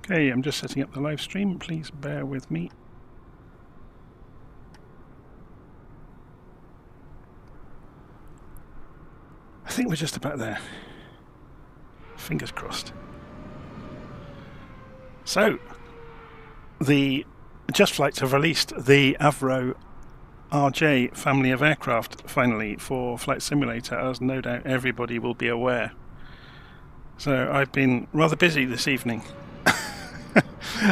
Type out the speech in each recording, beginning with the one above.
Okay, I'm just setting up the live stream. Please bear with me. I think we're just about there. Fingers crossed. So, the JustFlight have released the Avro RJ family of aircraft finally for Flight Simulator, as no doubt everybody will be aware. So I've been rather busy this evening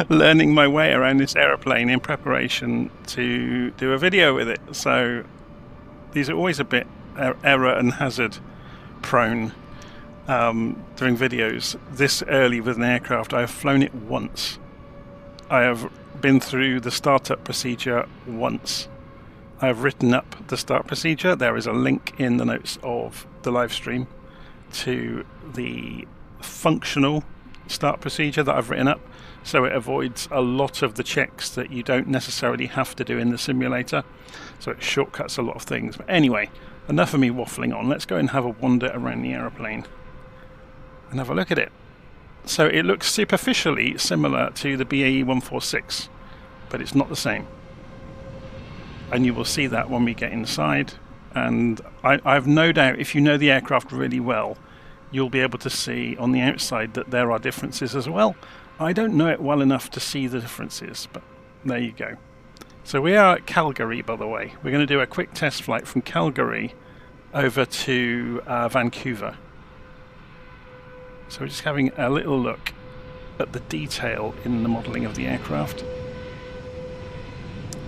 learning my way around this aeroplane in preparation to do a video with it. So these are always a bit error and hazard prone doing videos this early with an aircraft. I have flown it once. I have been through the startup procedure once. I have written up the start procedure. There is a link in the notes of the live stream to the functional start procedure that I've written up, so it avoids a lot of the checks that you don't necessarily have to do in the simulator, so it shortcuts a lot of things. But anyway, enough of me waffling on. Let's go and have a wander around the aeroplane and have a look at it. So it looks superficially similar to the BAE 146, but it's not the same, and you will see that when we get inside. And I have no doubt, if you know the aircraft really well, you'll be able to see on the outside that there are differences as well. I don't know it well enough to see the differences, but there you go. So we are at Calgary, by the way. We're going to do a quick test flight from Calgary over to Vancouver. So we're just having a little look at the detail in the modelling of the aircraft.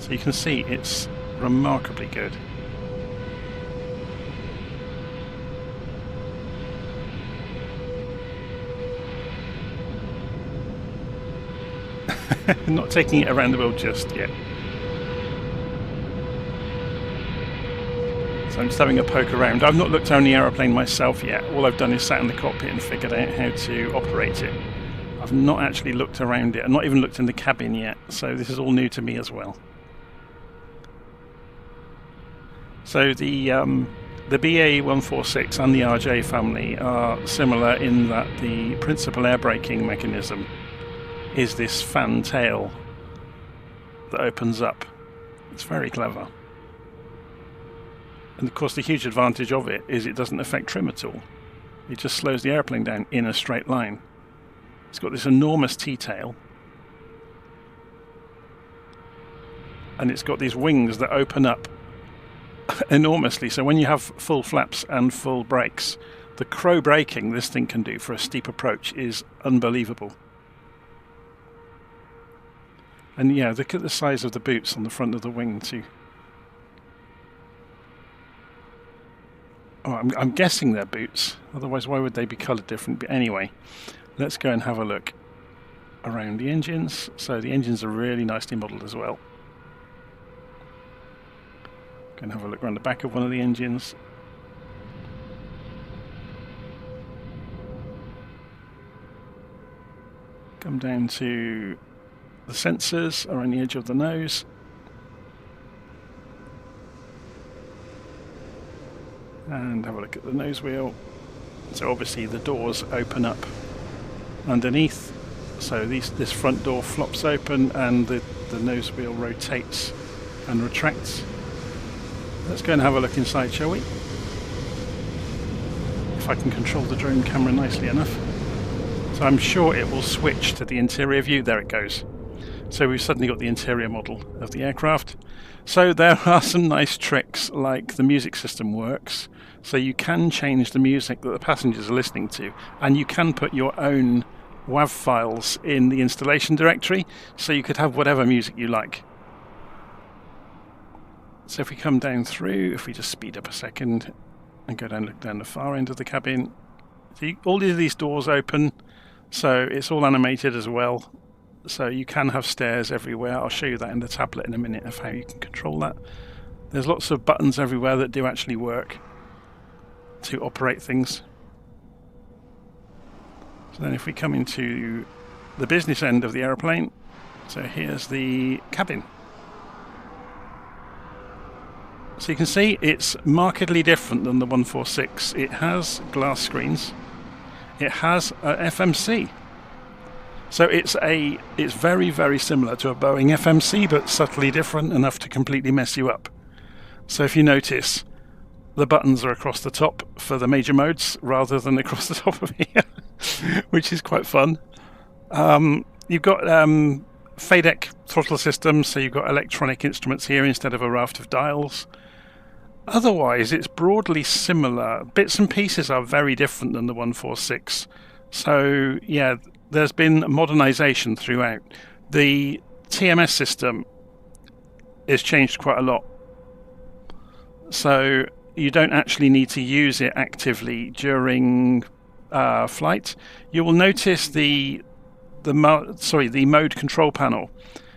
So you can see it's remarkably good. Not taking it around the world just yet. So I'm just having a poke around. I've not looked around the aeroplane myself yet. All I've done is sat in the cockpit and figured out how to operate it. I've not actually looked around it. I've not even looked in the cabin yet, so this is all new to me as well. So the BAE 146 and the RJ family are similar in that the principal air braking mechanism is this fan tail that opens up. It's very clever. And of course the huge advantage of it is it doesn't affect trim at all. It just slows the airplane down in a straight line. It's got this enormous T-tail, and it's got these wings that open up enormously, so when you have full flaps and full brakes, the crow braking this thing can do for a steep approach is unbelievable. And yeah, look at the size of the boots on the front of the wing too. Oh, I'm guessing they're boots, otherwise why would they be coloured different? But anyway, let's go and have a look around the engines. So the engines are really nicely modelled as well. Go and have a look around the back of one of the engines. Come down to the sensors around the edge of the nose. And have a look at the nose wheel. So obviously the doors open up underneath. So this front door flops open and the nose wheel rotates and retracts. Let's go and have a look inside, shall we? If I can control the drone camera nicely enough. So I'm sure it will switch to the interior view. There it goes. So we've suddenly got the interior model of the aircraft. So there are some nice tricks, like the music system works. So you can change the music that the passengers are listening to, and you can put your own WAV files in the installation directory, so you could have whatever music you like. So if we come down through, if we just speed up a second and go down, look down the far end of the cabin, see all of these doors open, so it's all animated as well. So you can have stairs everywhere. I'll show you that in the tablet in a minute of how you can control that. There's lots of buttons everywhere that do actually work to operate things. So then if we come into the business end of the aeroplane, so here's the cabin. So you can see it's markedly different than the 146. It has glass screens. It has FMC. So it's very, very similar to a Boeing FMC, but subtly different enough to completely mess you up. So if you notice, the buttons are across the top for the major modes rather than across the top of here, which is quite fun. You've got FADEC throttle system, so you've got electronic instruments here instead of a raft of dials. Otherwise, it's broadly similar. Bits and pieces are very different than the 146. So, yeah, there's been modernization throughout. The TMS system is changed quite a lot. So you don't actually need to use it actively during flight. You will notice the mode control panel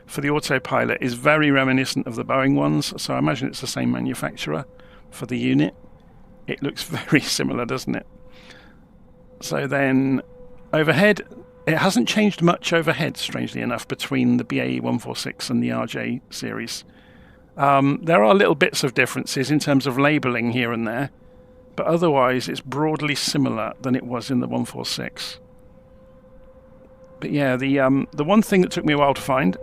for the autopilot is very reminiscent of the Boeing ones, so I imagine it's the same manufacturer for the unit. It looks very similar, doesn't it? So then overhead, it hasn't changed much overhead, strangely enough, between the BAE 146 and the RJ series. There are little bits of differences in terms of labelling here and there, but otherwise it's broadly similar than it was in the 146. But yeah, the one thing that took me a while to find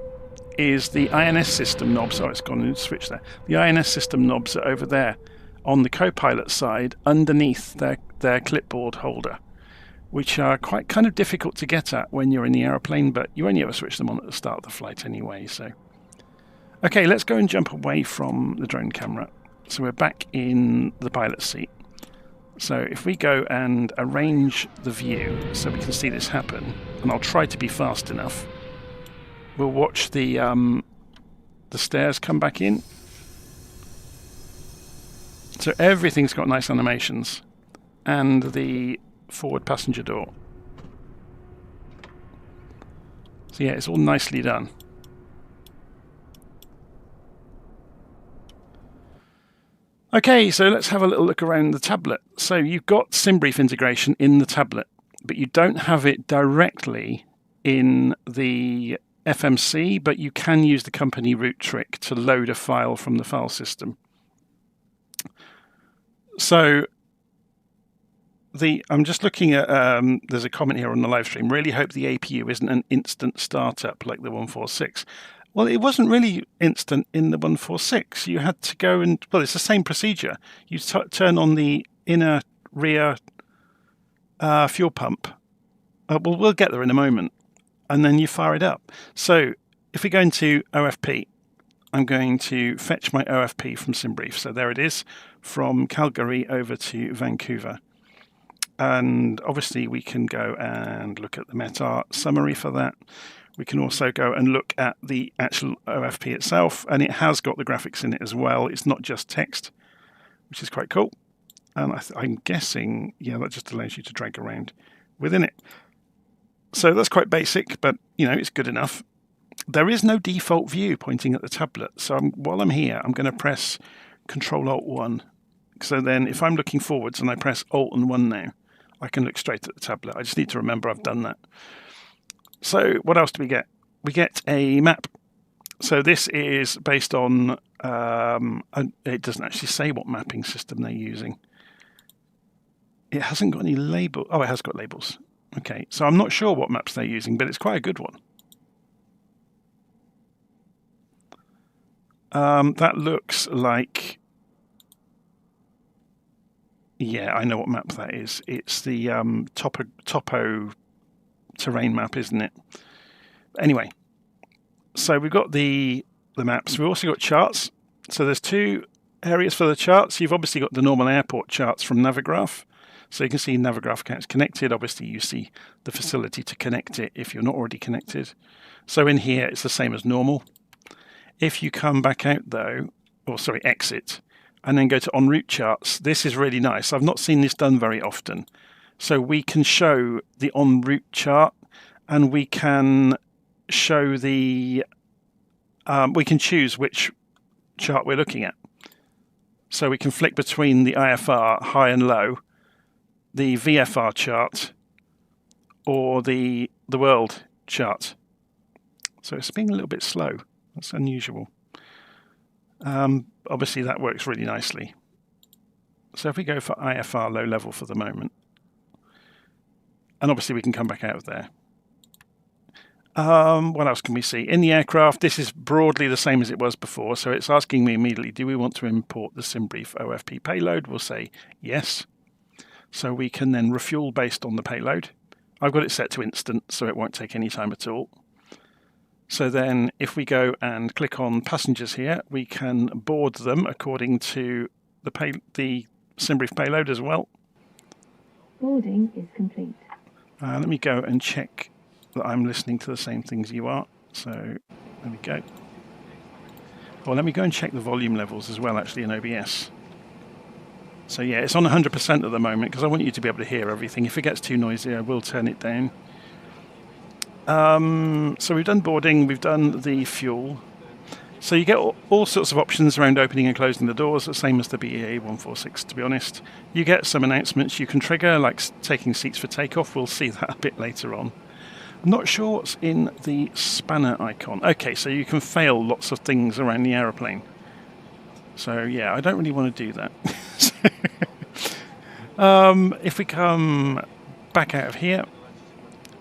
is the INS system knobs. Oh, it's gone and switched there. The INS system knobs are over there on the co-pilot side underneath their clipboard holder, which are quite kind of difficult to get at when you're in the aeroplane, but you only ever switch them on at the start of the flight anyway. So, okay, let's go and jump away from the drone camera. So we're back in the pilot seat. So if we go and arrange the view so we can see this happen, and I'll try to be fast enough, we'll watch the stairs come back in. So everything's got nice animations, and the forward passenger door. So yeah, it's all nicely done. Okay, so let's have a little look around the tablet. So you've got Simbrief integration in the tablet, but you don't have it directly in the FMC, but you can use the company root trick to load a file from the file system. So I'm just looking at, there's a comment here on the live stream, really hope the APU isn't an instant startup like the 146. Well, it wasn't really instant in the 146. You had to go and, well, it's the same procedure. You turn on the inner rear fuel pump. Well, we'll get there in a moment. And then you fire it up. So if we go into OFP, I'm going to fetch my OFP from Simbrief. So there it is, from Calgary over to Vancouver. And obviously we can go and look at the METAR summary for that. We can also go and look at the actual OFP itself, and it has got the graphics in it as well. It's not just text, which is quite cool. And I'm guessing, yeah, that just allows you to drag around within it. So that's quite basic, but, you know, it's good enough. There is no default view pointing at the tablet. So while I'm here, I'm going to press Control-Alt-1. So then if I'm looking forwards and I press Alt and 1 now, I can look straight at the tablet. I just need to remember I've done that. So what else do we get? We get a map. So this is based on, it doesn't actually say what mapping system they're using. It hasn't got any label. Oh, it has got labels. Okay, so I'm not sure what maps they're using, but it's quite a good one. That looks like, yeah, I know what map that is. It's the topo terrain map, isn't it? Anyway, so we've got the maps. We've also got charts. So there's two areas for the charts. You've obviously got the normal airport charts from Navigraph. So you can see Navigraph account's connected. Obviously you see the facility to connect it if you're not already connected. So in here it's the same as normal. If you come back out though, or sorry, exit, and then go to en route charts, this is really nice. I've not seen this done very often. So we can show the en route chart, and we can show the, we can choose which chart we're looking at. So we can flick between the IFR, high and low, the VFR chart, or the world chart. So it's being a little bit slow. That's unusual. Obviously that works really nicely. So if we go for IFR low level for the moment, and obviously we can come back out of there. What else can we see? In the aircraft, this is broadly the same as it was before. So it's asking me immediately, do we want to import the Simbrief OFP payload? We'll say yes. So we can then refuel based on the payload. I've got it set to instant, so it won't take any time at all. So then if we go and click on passengers here, we can board them according to the Simbrief payload as well. Boarding is complete. Let me go and check that I'm listening to the same things you are. So there we go. Well, let me go and check the volume levels as well, actually, in OBS. So yeah, it's on 100% at the moment because I want you to be able to hear everything. If it gets too noisy, I will turn it down. So we've done boarding, we've done the fuel. So you get all sorts of options around opening and closing the doors, the same as the BAE 146, to be honest. You get some announcements you can trigger, like taking seats for takeoff. We'll see that a bit later on. I'm not sure what's in the spanner icon. Okay, so you can fail lots of things around the aeroplane. So yeah, I don't really want to do that. If we come back out of here,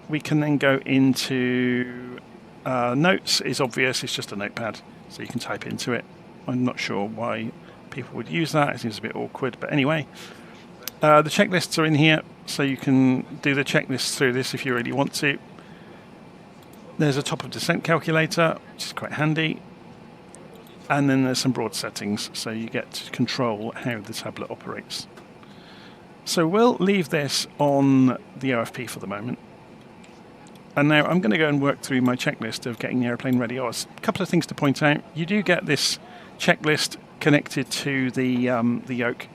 we can then go into notes. Is obvious, it's just a notepad, so you can type into it. I'm not sure why people would use that. It seems a bit awkward, but anyway. The checklists are in here, so you can do the checklist through this if you really want to. There's a top of descent calculator, which is quite handy. And then there's some broad settings, so you get to control how the tablet operates. So we'll leave this on the OFP for the moment. And now I'm going to go and work through my checklist of getting the airplane ready. Oh, a couple of things to point out. You do get this checklist connected to the yoke.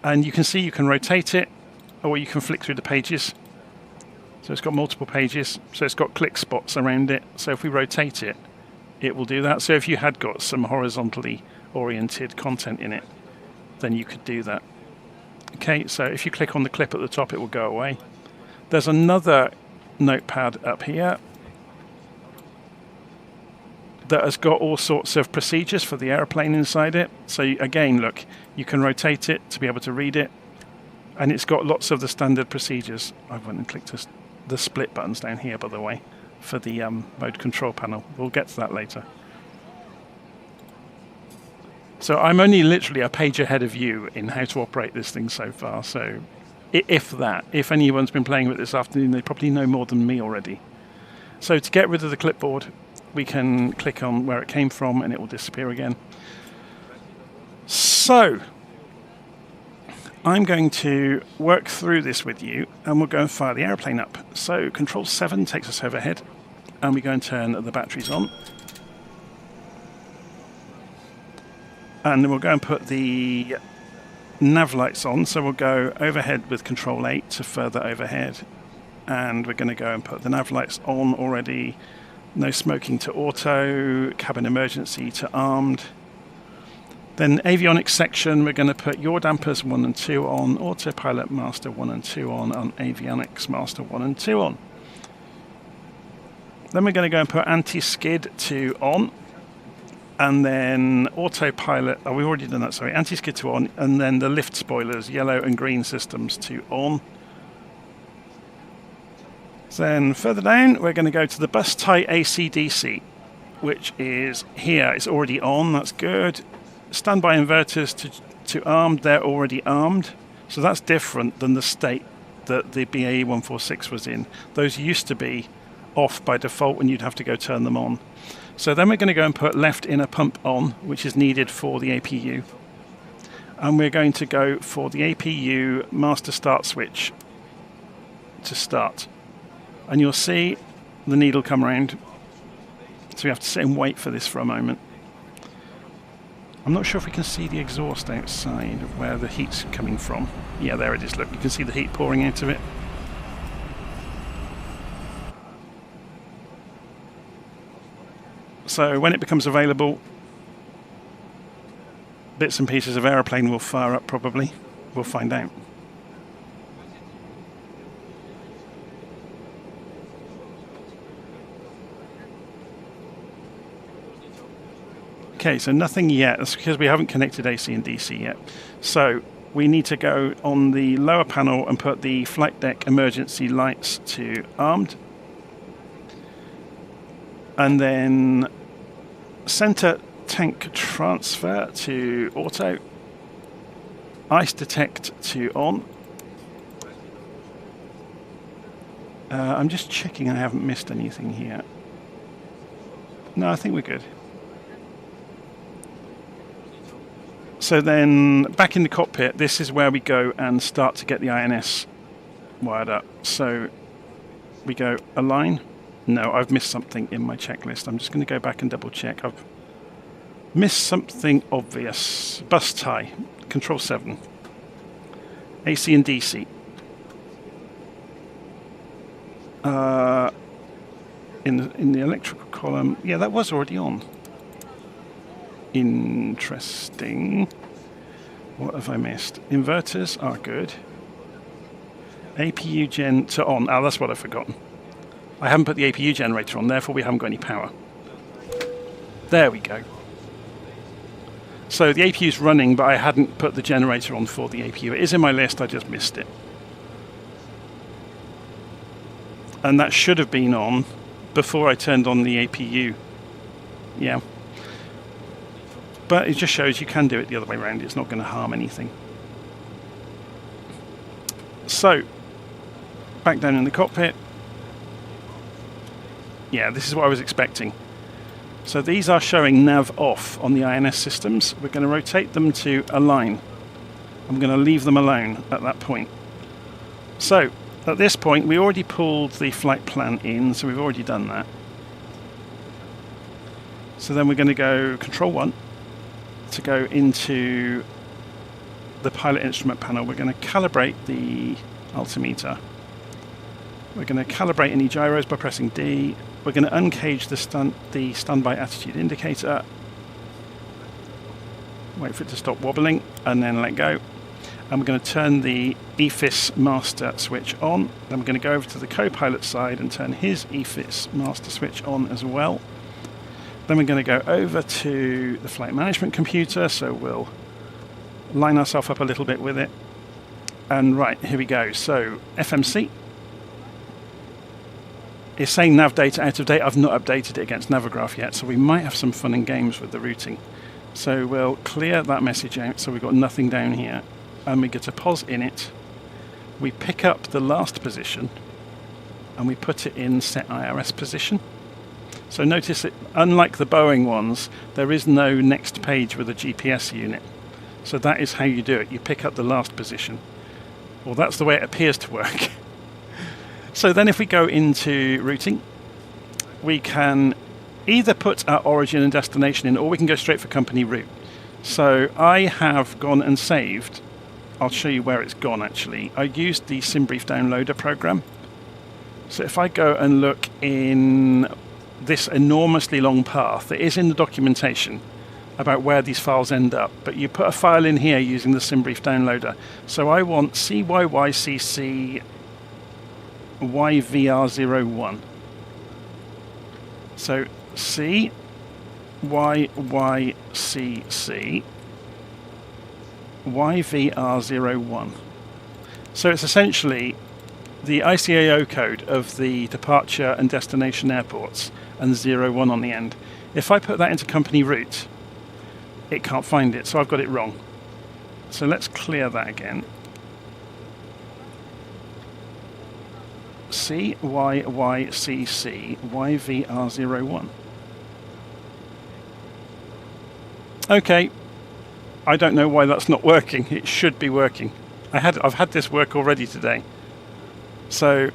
And you can see you can rotate it, or you can flick through the pages. So it's got multiple pages, so it's got click spots around it. So if we rotate it, it will do that. So if you had got some horizontally oriented content in it, then you could do that. Okay, so if you click on the clip at the top, it will go away. There's another notepad up here that has got all sorts of procedures for the airplane inside it. So again, look, you can rotate it to be able to read it, and it's got lots of the standard procedures. I went and clicked the split buttons down here, by the way, for the mode control panel. We'll get to that later. So I'm only literally a page ahead of you in how to operate this thing so far. So if anyone's been playing with it this afternoon, they probably know more than me already. So to get rid of the clipboard, we can click on where it came from and it will disappear again. So I'm going to work through this with you, and we'll go and fire the airplane up. So Control 7 takes us overhead, and we go and turn the batteries on. And then we'll go and put the nav lights on. So we'll go overhead with Control 8 to further overhead. And we're going to go and put the nav lights on already. No smoking to auto, cabin emergency to armed. Then avionics section, we're going to put yaw dampers 1 and 2 on, autopilot master 1 and 2 on, and avionics master 1 and 2 on. Then we're going to go and put anti-skid to on, and then autopilot, oh, we've already done that, sorry, anti-skid to on, and then the lift spoilers, yellow and green systems to on. Then further down, we're going to go to the bus tie AC/DC, which is here. It's already on, that's good. Standby inverters to armed, they're already armed. So that's different than the state that the BAE 146 was in. Those used to be off by default and you'd have to go turn them on. So then we're going to go and put left inner pump on, which is needed for the APU. And we're going to go for the APU master start switch to start. And you'll see the needle come around. So we have to sit and wait for this for a moment. I'm not sure if we can see the exhaust outside of where the heat's coming from. Yeah, there it is. Look, you can see the heat pouring out of it. So when it becomes available, bits and pieces of aeroplane will fire up probably. We'll find out. Okay, so nothing yet. That's because we haven't connected AC and DC yet. So we need to go on the lower panel and put the flight deck emergency lights to armed. And then center tank transfer to auto. Ice detect to on. I'm just checking I haven't missed anything here. No, I think we're good. So then back in the cockpit, this is where we go and start to get the INS wired up. So we go align. No, I've missed something in my checklist. I'm just going to go back and double check. I've missed something obvious. Bus tie, control 7. AC and DC. In the electrical column, yeah, that was already on. Interesting. What have I missed? Inverters are good. APU gen to on. Oh, that's what I've forgotten. I haven't put the APU generator on, therefore we haven't got any power. There we go. So the APU is running, but I hadn't put the generator on for the APU. It is in my list, I just missed it. And that should have been on before I turned on the APU. Yeah. But it just shows you can do it the other way around. It's not going to harm anything. So, back down in the cockpit. Yeah, this is what I was expecting. So these are showing nav off on the INS systems. We're going to rotate them to align. I'm going to leave them alone at that point. So, at this point, we already pulled the flight plan in, so we've already done that. So then we're going to go Control 1 to go into the pilot instrument panel. We're going to calibrate the altimeter. We're going to calibrate any gyros by pressing D. We're going to uncage the standby attitude indicator. Wait for it to stop wobbling, and then let go. And we're going to turn the EFIS master switch on. Then we're going to go over to the co-pilot side and turn his EFIS master switch on as well. Then we're going to go over to the flight management computer, so we'll line ourselves up a little bit with it. And right, here we go. So FMC is saying nav data out of date. I've not updated it against Navigraph yet, so we might have some fun and games with the routing. So we'll clear that message out, so we've got nothing down here. And we get a pos in it. We pick up the last position and we put it in set IRS position. So notice that unlike the Boeing ones, there is no next page with a GPS unit. So that is how you do it. You pick up the last position. Well, that's the way it appears to work. So then if we go into routing, we can either put our origin and destination in, or we can go straight for company route. So I have gone and saved. I'll show you where it's gone actually. I used the Simbrief downloader program. So if I go and look in this enormously long path, it is in the documentation about where these files end up, but you put a file in here using the Simbrief downloader. So I want CYYCC YVR01. So CYYCC YVR01. So it's essentially the ICAO code of the departure and destination airports and 01 on the end. If I put that into company route, it can't find it, so I've got it wrong. So let's clear that again. CYYCC YVR01. Okay. I don't know why that's not working. It should be working. I've had this work already today. So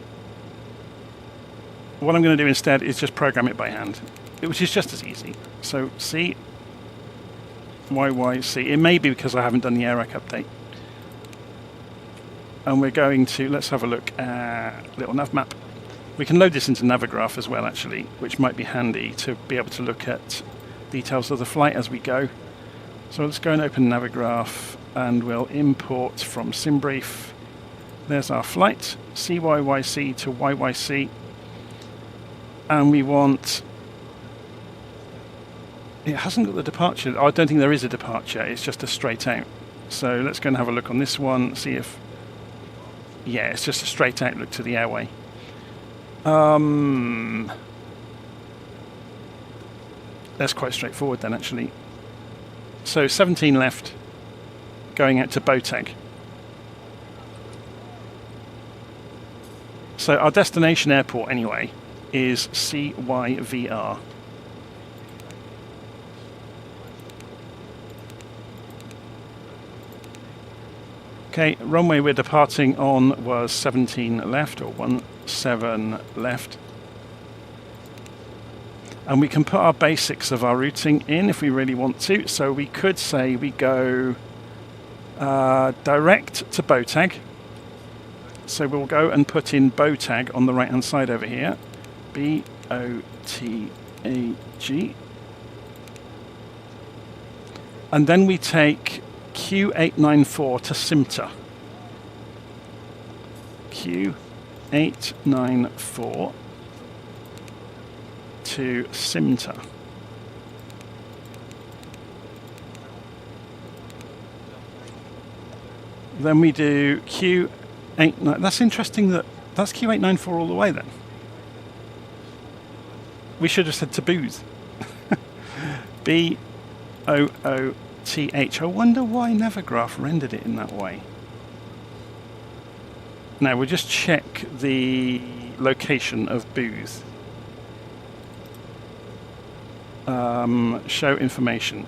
what I'm going to do instead is just program it by hand, which is just as easy. So CYYC. It may be because I haven't done the AirRack update. And we're going to, let's have a look at LittleNavMap. We can load this into Navigraph as well actually, which might be handy to be able to look at details of the flight as we go. So let's go and open Navigraph and we'll import from Simbrief. There's our flight, CYYC to YYC. And we want, it hasn't got the departure. I don't think there is a departure, it's just a straight out. So let's go and have a look on this one, see if, yeah, it's just a straight out look to the airway. That's quite straightforward then, actually. So 17 left, going out to Botag. So our destination airport, anyway, is CYVR. Okay, runway we're departing on was 17 left, or 17 left. And we can put our basics of our routing in if we really want to. So we could say we go direct to Botag. So we'll go and put in Botag on the right hand side over here. B-O-T-A-G. And then we take Q894 to Simta. Q894 to Simta. Then we do Q89. That's interesting that that's Q894 all the way then. We should have said to Booth. B-O-O-T-H. I wonder why Navigraph rendered it in that way. Now we'll just check the location of Booth. Show information.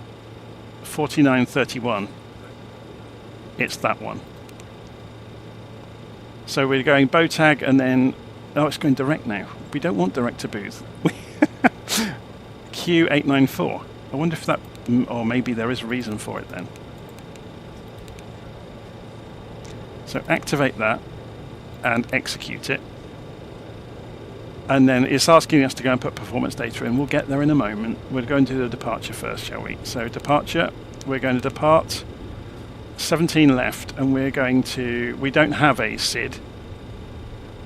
4931. It's that one. So we're going Botag and then... Oh, it's going direct now. We don't want direct to Booth. Q894. I wonder if that... Or maybe there is a reason for it then. So activate that and execute it. And then it's asking us to go and put performance data in. We'll get there in a moment. We're going to do the departure first, shall we? So departure, we're going to depart 17 left, and we're going to... We don't have a SID,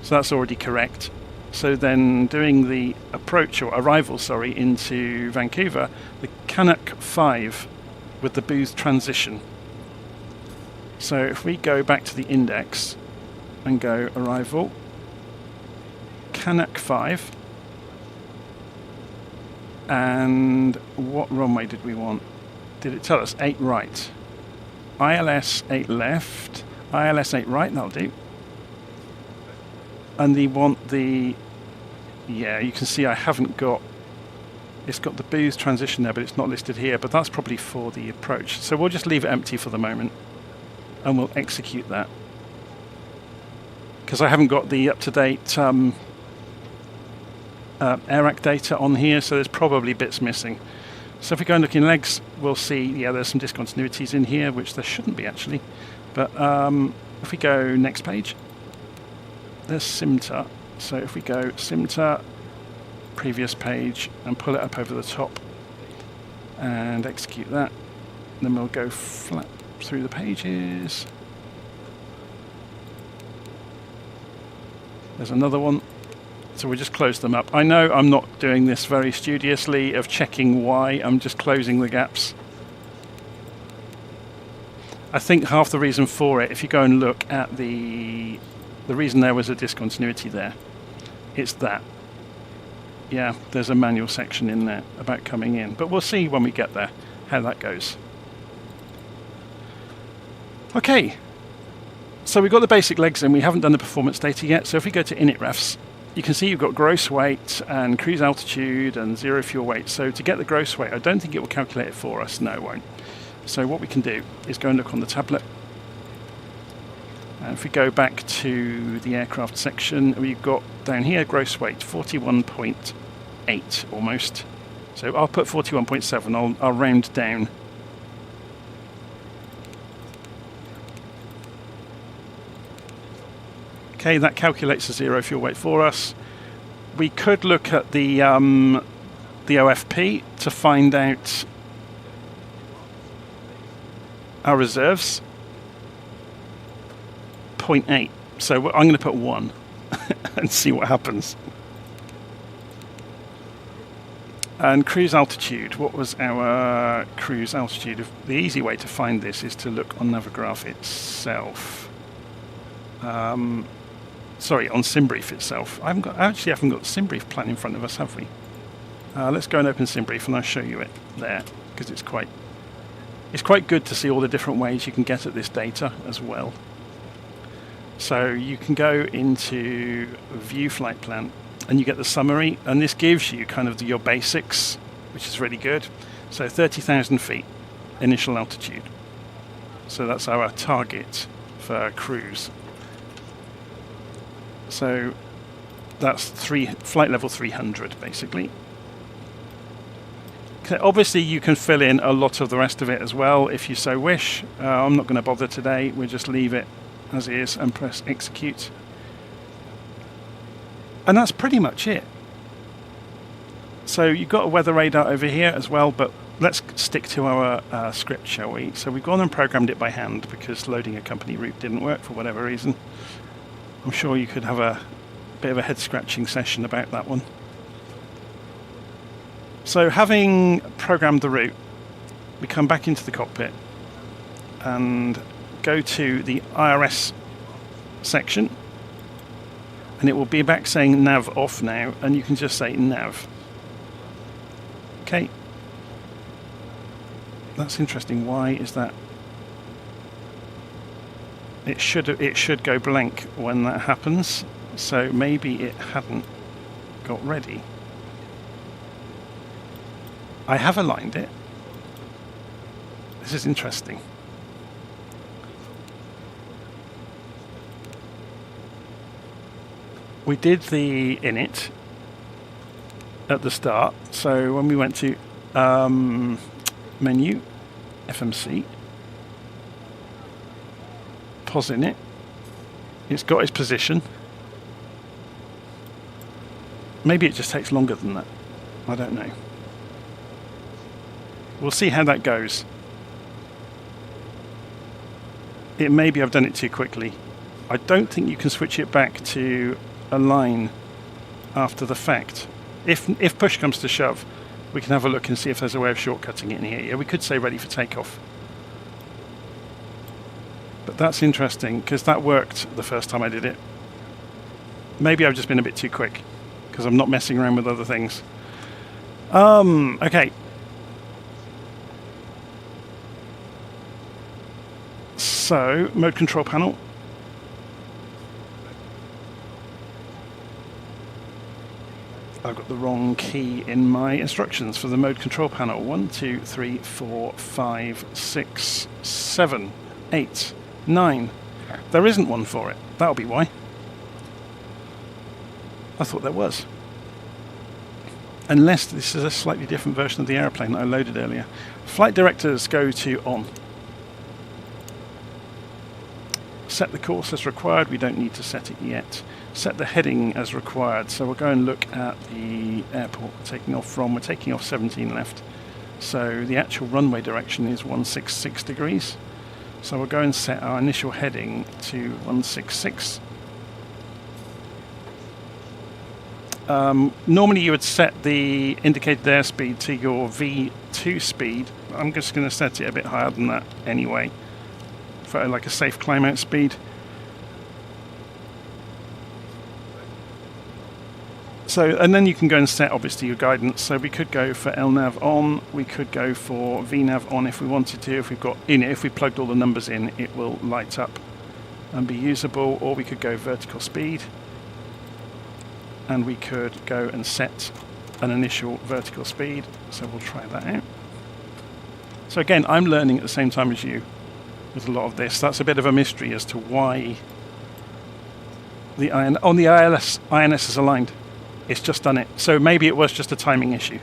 so that's already correct. So then doing the approach, or arrival, sorry, into Vancouver, the Canuck 5 with the Booth transition. So if we go back to the index and go arrival, Canuck 5, and what runway did we want? Did it tell us? 8 right. ILS 8 left, ILS 8 right, that'll do. And they want the... Yeah, you can see I haven't got... It's got the Booth transition there, but it's not listed here, but that's probably for the approach. So we'll just leave it empty for the moment, and we'll execute that. Because I haven't got the up-to-date AIRAC data on here, so there's probably bits missing. So if we go and look in legs, we'll see, yeah, there's some discontinuities in here, which there shouldn't be actually. But if we go next page, there's Simta. So if we go Simta, previous page, and pull it up over the top and execute that, then we'll go flat through the pages. There's another one. So we just close them up. I know I'm not doing this very studiously of checking why. I'm just closing the gaps. I think half the reason for it, if you go and look at the reason there was a discontinuity there, it's that. Yeah, there's a manual section in there about coming in. But we'll see when we get there how that goes. Okay. So we've got the basic legs in. We haven't done the performance data yet. So if we go to init refs, you can see you've got gross weight and cruise altitude and zero fuel weight. So to get the gross weight, I don't think it will calculate it for us. No, it won't. So what we can do is go and look on the tablet. And if we go back to the aircraft section, we've got down here gross weight 41.8 almost. So I'll put 41.7. I'll round down. Okay, that calculates the zero fuel weight for us. We could look at the OFP to find out our reserves. 0.8. So I'm going to put 1 and see what happens. And cruise altitude. What was our cruise altitude? The easy way to find this is to look on Navigraph itself. Sorry, on Simbrief itself. I haven't got the Simbrief plan in front of us, have we? Let's go and open Simbrief and I'll show you it there, because it's quite good to see all the different ways you can get at this data as well. So you can go into View Flight Plan and you get the summary, and this gives you kind of your basics, which is really good. So 30,000 feet initial altitude. So that's our target for cruise. So that's flight level 300 basically. Okay, obviously you can fill in a lot of the rest of it as well if you so wish. I'm not going to bother today, we'll just leave it as is and press execute. And that's pretty much it. So you've got a weather radar over here as well, but let's stick to our script, shall we? So we've gone and programmed it by hand because loading a company route didn't work for whatever reason. I'm sure you could have a bit of a head-scratching session about that one. So having programmed the route, we come back into the cockpit and go to the IRS section, and it will be back saying nav off now, and you can just say nav. Okay. That's interesting. Why is that? It should go blank when that happens, so maybe it hadn't got ready. I have aligned it. This is interesting. We did the init at the start, so when we went to menu, FMC, pause init, it's got its position. Maybe it just takes longer than that. I don't know. We'll see how that goes. It maybe I've done it too quickly. I don't think you can switch it back to align after the fact. If push comes to shove, we can have a look and see if there's a way of shortcutting it in here. Yeah, we could say ready for takeoff. But that's interesting because that worked the first time I did it. Maybe I've just been a bit too quick because I'm not messing around with other things. Okay. So, mode control panel. I've got the wrong key in my instructions for the mode control panel. 1, 2, 3, 4, 5, 6, 7, 8, 9. There isn't one for it. That'll be why. I thought there was. Unless this is a slightly different version of the aeroplane that I loaded earlier. Flight directors go to on. Set the course as required. We don't need to set it yet. Set the heading as required. So we'll go and look at the airport we're taking off from. We're taking off 17 left. So the actual runway direction is 166 degrees. So we'll go and set our initial heading to 166. Normally you would set the indicated airspeed to your V2 speed. I'm just going to set it a bit higher than that anyway, for like a safe climb out speed. So, and then you can go and set obviously your guidance. So we could go for LNAV on, we could go for VNAV on if we wanted to. If we've got in it, if we plugged all the numbers in, it will light up and be usable. Or we could go vertical speed, and we could go and set an initial vertical speed. So we'll try that out. So again, I'm learning at the same time as you with a lot of this. That's a bit of a mystery as to why the INS is aligned. It's just done it. So maybe it was just a timing issue.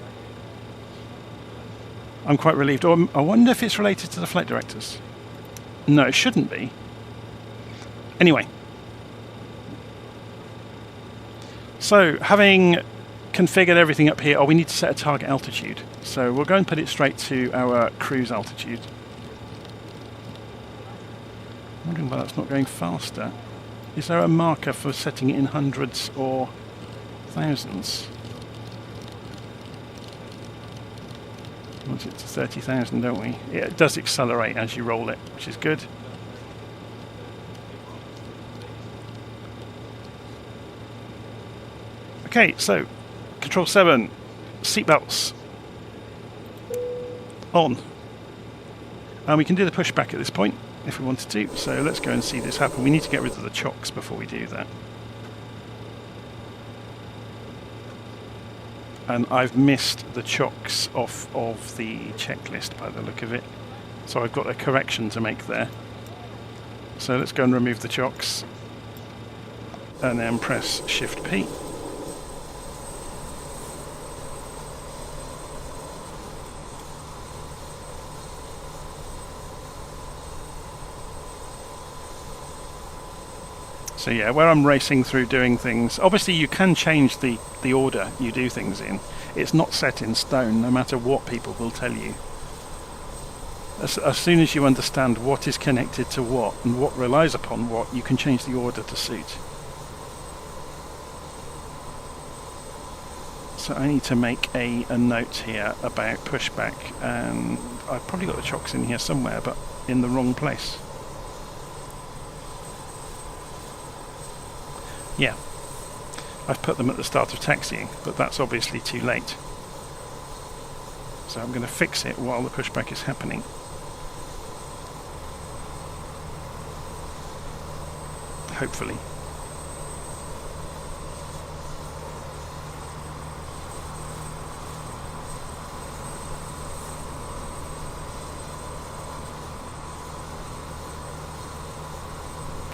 I'm quite relieved. Or I wonder if it's related to the flight directors. No, it shouldn't be. Anyway. So having configured everything up here, we need to set a target altitude. So we'll go and put it straight to our cruise altitude. I'm wondering why that's not going faster. Is there a marker for setting it in hundreds or thousands? We want it to 30,000, don't we? It does accelerate as you roll it, which is good. Okay, so Control 7, seatbelts on. And we can do the pushback at this point if we wanted to. So let's go and see this happen. We need to get rid of the chocks before we do that. And I've missed the chocks off of the checklist by the look of it. So I've got a correction to make there. So let's go and remove the chocks. And then press Shift P. So yeah, where I'm racing through doing things, obviously you can change the order you do things in. It's not set in stone, no matter what people will tell you. As soon as you understand what is connected to what and what relies upon what, you can change the order to suit. So I need to make a note here about pushback, and I've probably got the chocks in here somewhere, but in the wrong place. Yeah, I've put them at the start of taxiing, but that's obviously too late. So I'm going to fix it while the pushback is happening. Hopefully.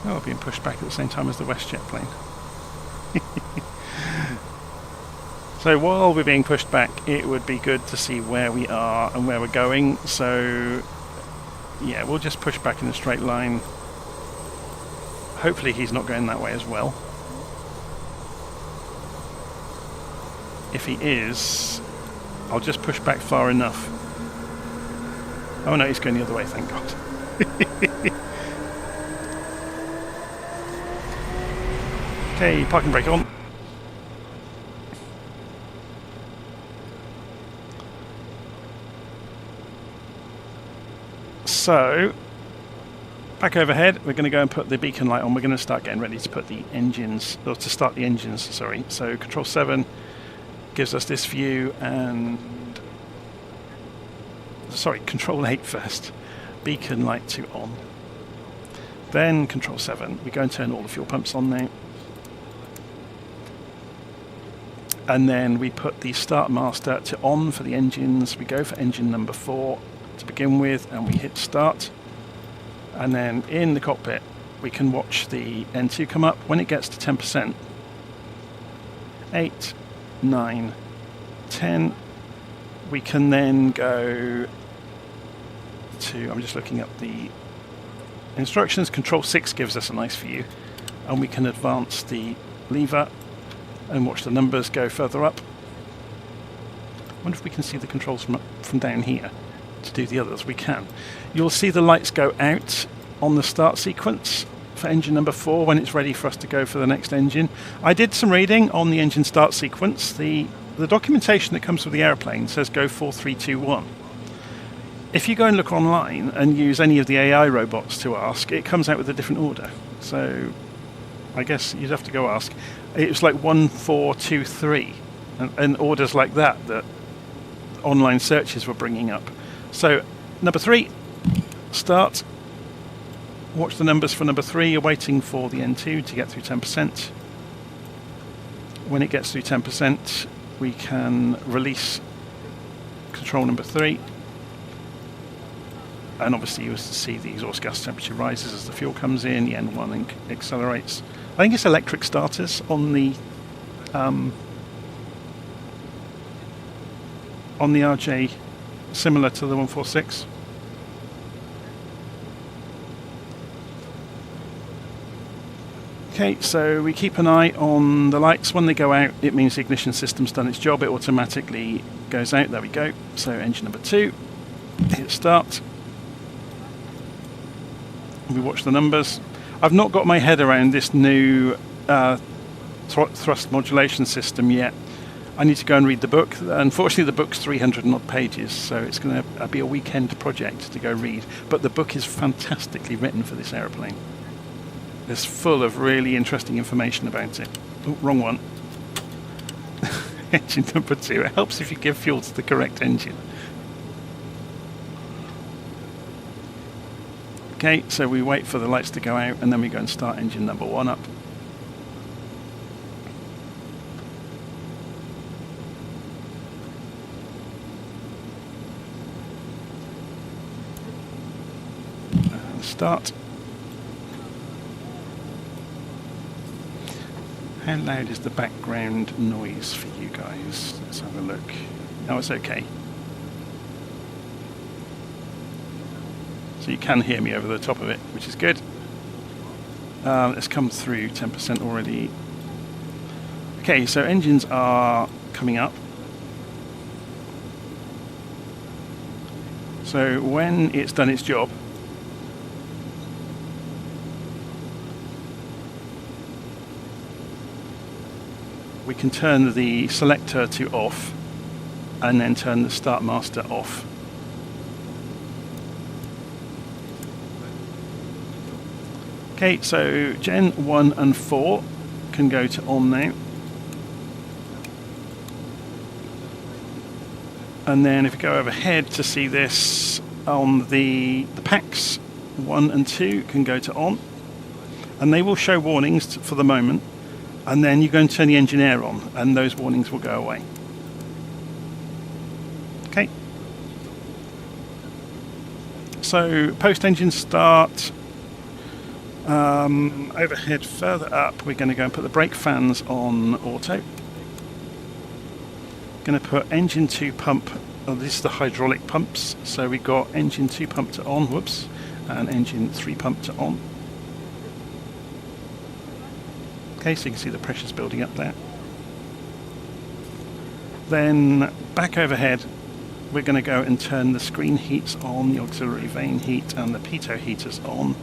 Oh, being pushed back at the same time as the WestJet plane. So while we're being pushed back, it would be good to see where we are and where we're going. So yeah, we'll just push back in a straight line. Hopefully he's not going that way as well. If he is, I'll just push back far enough. Oh no, he's going the other way, thank God. Okay, parking brake on. So, back overhead, we're going to go and put the beacon light on. We're going to start getting ready to put the engines, or to start the engines, sorry. So Control 7 gives us this view, and sorry, Control 8 first. Beacon light to on. Then Control 7. We go and turn all the fuel pumps on now. And then we put the start master to on for the engines. We go for engine number 4 to begin with, and we hit start. And then in the cockpit, we can watch the N2 come up. When it gets to 10%, 8, 9, 10, we can then go to, I'm just looking up the instructions, Control 6 gives us a nice view, and we can advance the lever and watch the numbers go further up. I wonder if we can see the controls from down here to do the others. We can. You'll see the lights go out on the start sequence for engine number 4 when it's ready for us to go for the next engine. I did some reading on the engine start sequence. The documentation that comes with the airplane says go 4, 3, 2, 1. If you go and look online and use any of the AI robots to ask, it comes out with a different order. So I guess you'd have to go ask. It was like 1, 4, 2, 3, and orders like that online searches were bringing up. So number 3, start. Watch the numbers for number 3. You're waiting for the N2 to get through 10%. When it gets through 10%, we can release control number 3. And obviously you see the exhaust gas temperature rises as the fuel comes in, the N1 accelerates. I think it's electric starters on the RJ, similar to the 146. Okay, so we keep an eye on the lights. When they go out, it means the ignition system's done its job. It automatically goes out. There we go. So engine number 2, hit start. We watch the numbers. I've not got my head around this new thrust modulation system yet. I need to go and read the book. Unfortunately, the book's 300 and odd pages, so it's going to be a weekend project to go read. But the book is fantastically written for this aeroplane. It's full of really interesting information about it. Oh, wrong one. engine number 2. It helps if you give fuel to the correct engine. Okay, so we wait for the lights to go out and then we go and start engine number 1 up. And start. How loud is the background noise for you guys? Let's have a look. Oh, it's okay. So you can hear me over the top of it, which is good. It's come through 10% already. Okay, so engines are coming up. So when it's done its job, we can turn the selector to off and then turn the start master off. Okay, so Gen 1 and 4 can go to on now. And then if we go overhead to see this on the packs, 1 and 2 can go to on. And they will show warnings for the moment. And then you go and turn the engine air on and those warnings will go away. Okay. So post engine start. Overhead further up, we're going to go and put the brake fans on auto. Going to put engine 2 pump, this is the hydraulic pumps, so we got engine 2 pump to on, whoops, and engine 3 pump to on. Okay, so you can see the pressure's building up there. Then back overhead, we're going to go and turn the screen heats on, the auxiliary vane heat and the pitot heaters on.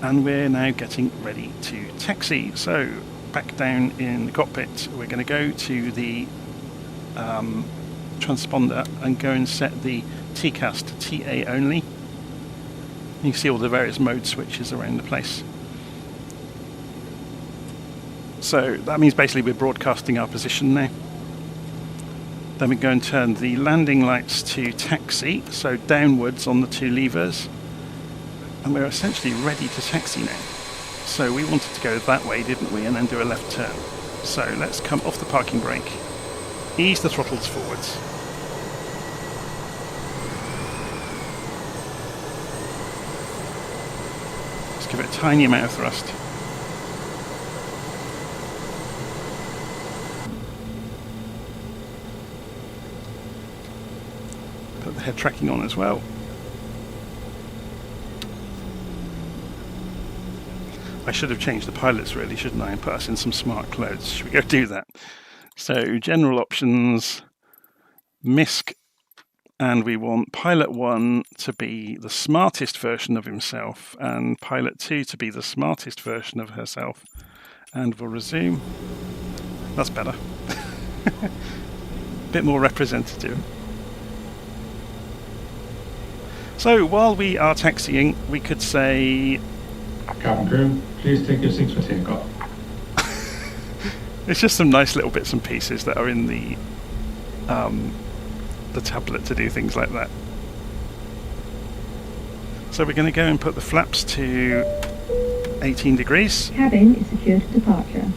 And we're now getting ready to taxi. So back down in the cockpit, we're going to go to the transponder and go and set the TCAS to TA only. You can see all the various mode switches around the place. So that means basically we're broadcasting our position now. Then we go and turn the landing lights to taxi, so downwards on the 2 levers. And we're essentially ready to taxi now. So we wanted to go that way, didn't we, and then do a left turn. So let's come off the parking brake, ease the throttles forwards. Let's give it a tiny amount of thrust. Put the head tracking on as well. I should have changed the pilots really, shouldn't I, and put us in some smart clothes. Should we go do that? So general options, MISC, and we want pilot 1 to be the smartest version of himself and pilot 2 to be the smartest version of herself. And we'll resume. That's better. Bit more representative. So while we are taxiing, we could say... Cabin crew, please take your seats for takeoff. It's just some nice little bits and pieces that are in the tablet to do things like that. So we're going to go and put the flaps to 18 degrees. Cabin is secure to departure.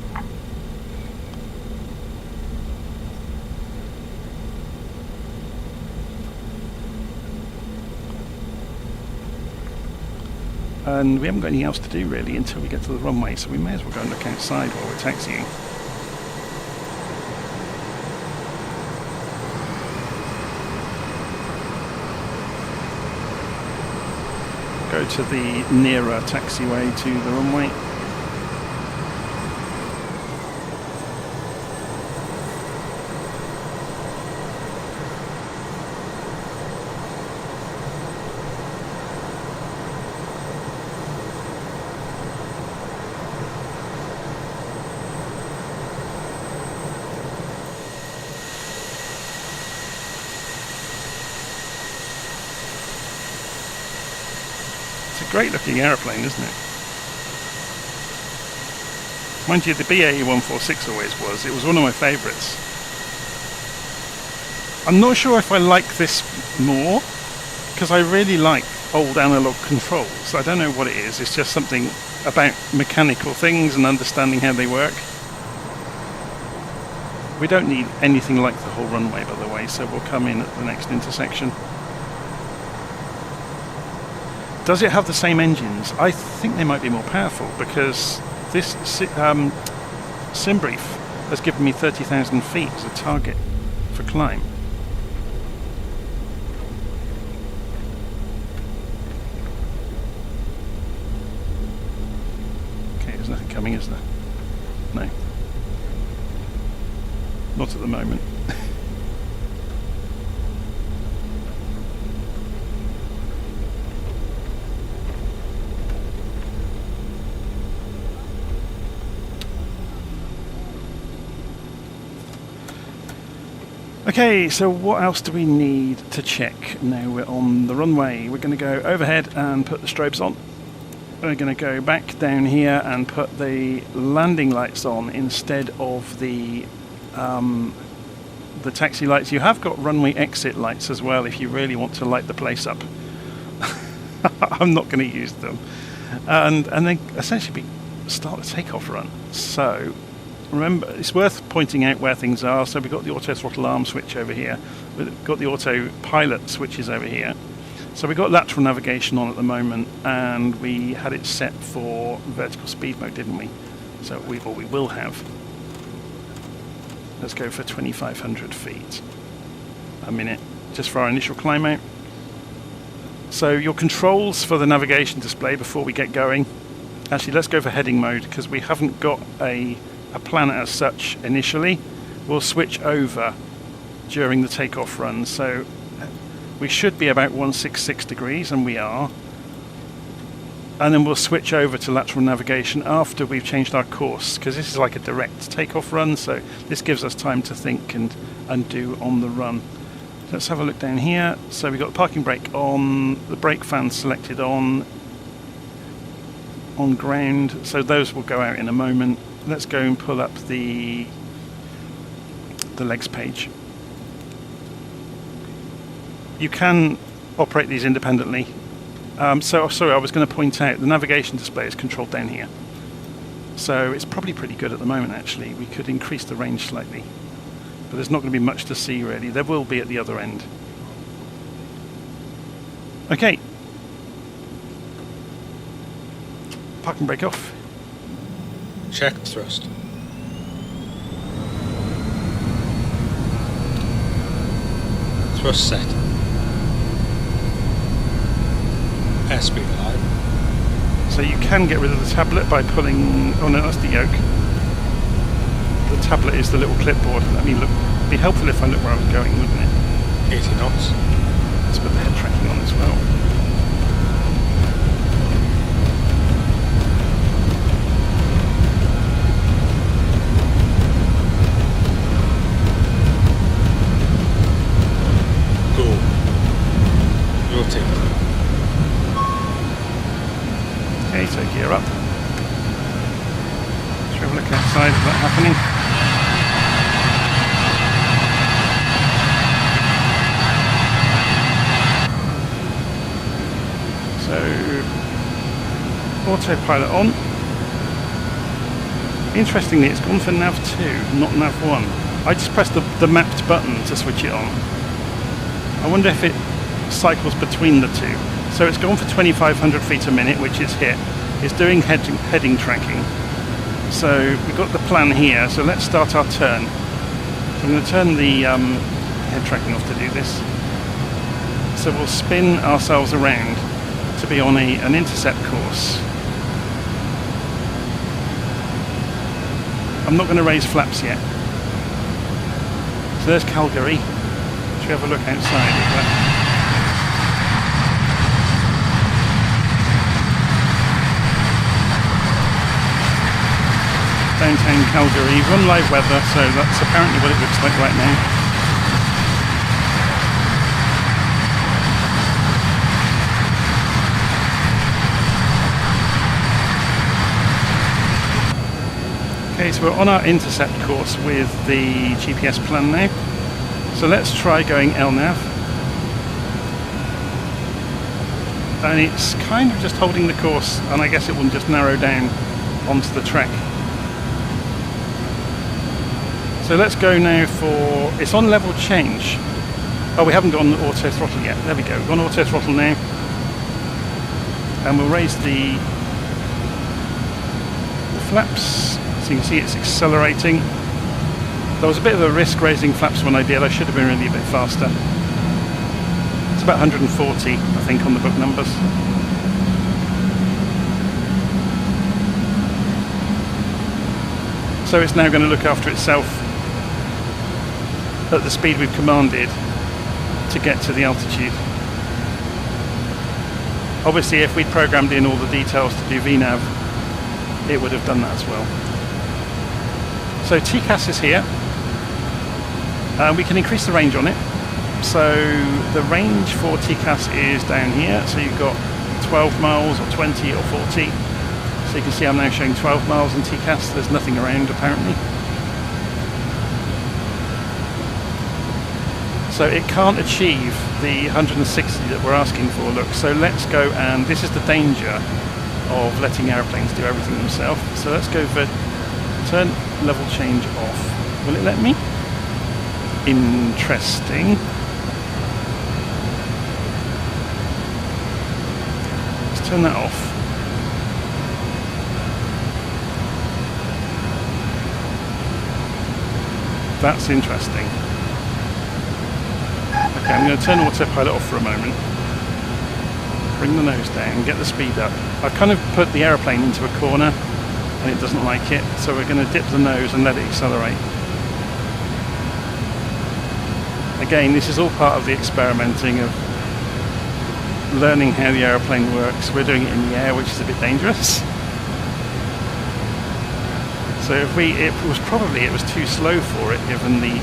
And we haven't got anything else to do really until we get to the runway, so we may as well go and look outside while we're taxiing. Go to the nearer taxiway to the runway. Great looking aeroplane, isn't it? Mind you, the BAE 146 always was. It was one of my favourites. I'm not sure if I like this more, because I really like old analog controls. I don't know what it is. It's just something about mechanical things and understanding how they work. We don't need anything like the whole runway, by the way, so we'll come in at the next intersection. Does it have the same engines? I think they might be more powerful, because this Simbrief has given me 30,000 feet as a target for climb. Okay, there's nothing coming, is there? No. Not at the moment. Okay, so what else do we need to check? Now we're on the runway. We're going to go overhead and put the strobes on. We're going to go back down here and put the landing lights on instead of the taxi lights. You have got runway exit lights as well if you really want to light the place up. I'm not going to use them. And then essentially start the takeoff run. So remember, it's worth pointing out where things are. So we've got the auto throttle arm switch over here. We've got the auto pilot switches over here. So we've got lateral navigation on at the moment, and we had it set for vertical speed mode, didn't we? So we will have. Let's go for 2,500 feet a minute, just for our initial climb out. So your controls for the navigation display before we get going. Actually, let's go for heading mode, because we haven't got a plan as such initially. We'll switch over during the takeoff run. So we should be about 166 degrees, and we are. And then we'll switch over to lateral navigation after we've changed our course, because this is like a direct takeoff run, so this gives us time to think and do on the run. So let's have a look down here. So we've got the parking brake on, the brake fan selected on ground, so those will go out in a moment. Let's go and pull up the legs page. You can operate these independently. So sorry, I was going to point out the navigation display is controlled down here. So it's probably pretty good at the moment actually. We could increase the range slightly. But there's not going to be much to see really. There will be at the other end. Okay. Parking brake off. Check thrust. Thrust set. Airspeed alive. So you can get rid of the tablet by pulling. Oh no, that's the yoke. The tablet is the little clipboard. I mean, look, it'd be helpful if I looked where I was going, wouldn't it? 80 knots. Let's put the head tracking on as well. Go. Rotate. Okay, so gear up. Let's have a look outside of that happening. So, autopilot on. Interestingly, it's gone for nav 2, not nav 1. I just pressed the mapped button to switch it on. I wonder if it cycles between the two. So it's gone for 2,500 feet a minute, which is hit. It's doing heading tracking. So we've got the plan here. So let's start our turn. So I'm going to turn the head tracking off to do this. So we'll spin ourselves around to be on an intercept course. I'm not going to raise flaps yet. So there's Calgary. Should we have a look outside of that? Downtown Calgary, run live weather, so that's apparently what it looks like right now. so we're on our intercept course with the GPS plan now. So let's try going LNAV. And it's kind of just holding the course, and I guess it will just narrow down onto the track. So let's go now for, it's on level change. Oh, we haven't gone auto throttle yet. There we go, we've gone auto throttle now. And we'll raise the flaps, so you can see it's accelerating. There was a bit of a risk raising flaps when I did. I should have been really a bit faster. It's about 140, I think, on the book numbers. So it's now going to look after itself at the speed we've commanded to get to the altitude. Obviously, if we'd programmed in all the details to do VNAV, it would have done that as well. So TCAS is here. We can increase the range on it. So the range for TCAS is down here. So you've got 12 miles or 20 or 40. So you can see I'm now showing 12 miles in TCAS. There's nothing around apparently. So it can't achieve the 160 that we're asking for. Look, so let's go, and this is the danger of letting aeroplanes do everything themselves. So let's go for turn level change off. Will it let me? Interesting. Let's turn that off. That's interesting. Okay, I'm going to turn autopilot off for a moment. Bring the nose down, get the speed up. I've kind of put the aeroplane into a corner and it doesn't like it, so we're going to dip the nose and let it accelerate. Again, this is all part of the experimenting of learning how the aeroplane works. We're doing it in the air, which is a bit dangerous. So if it was too slow for it given the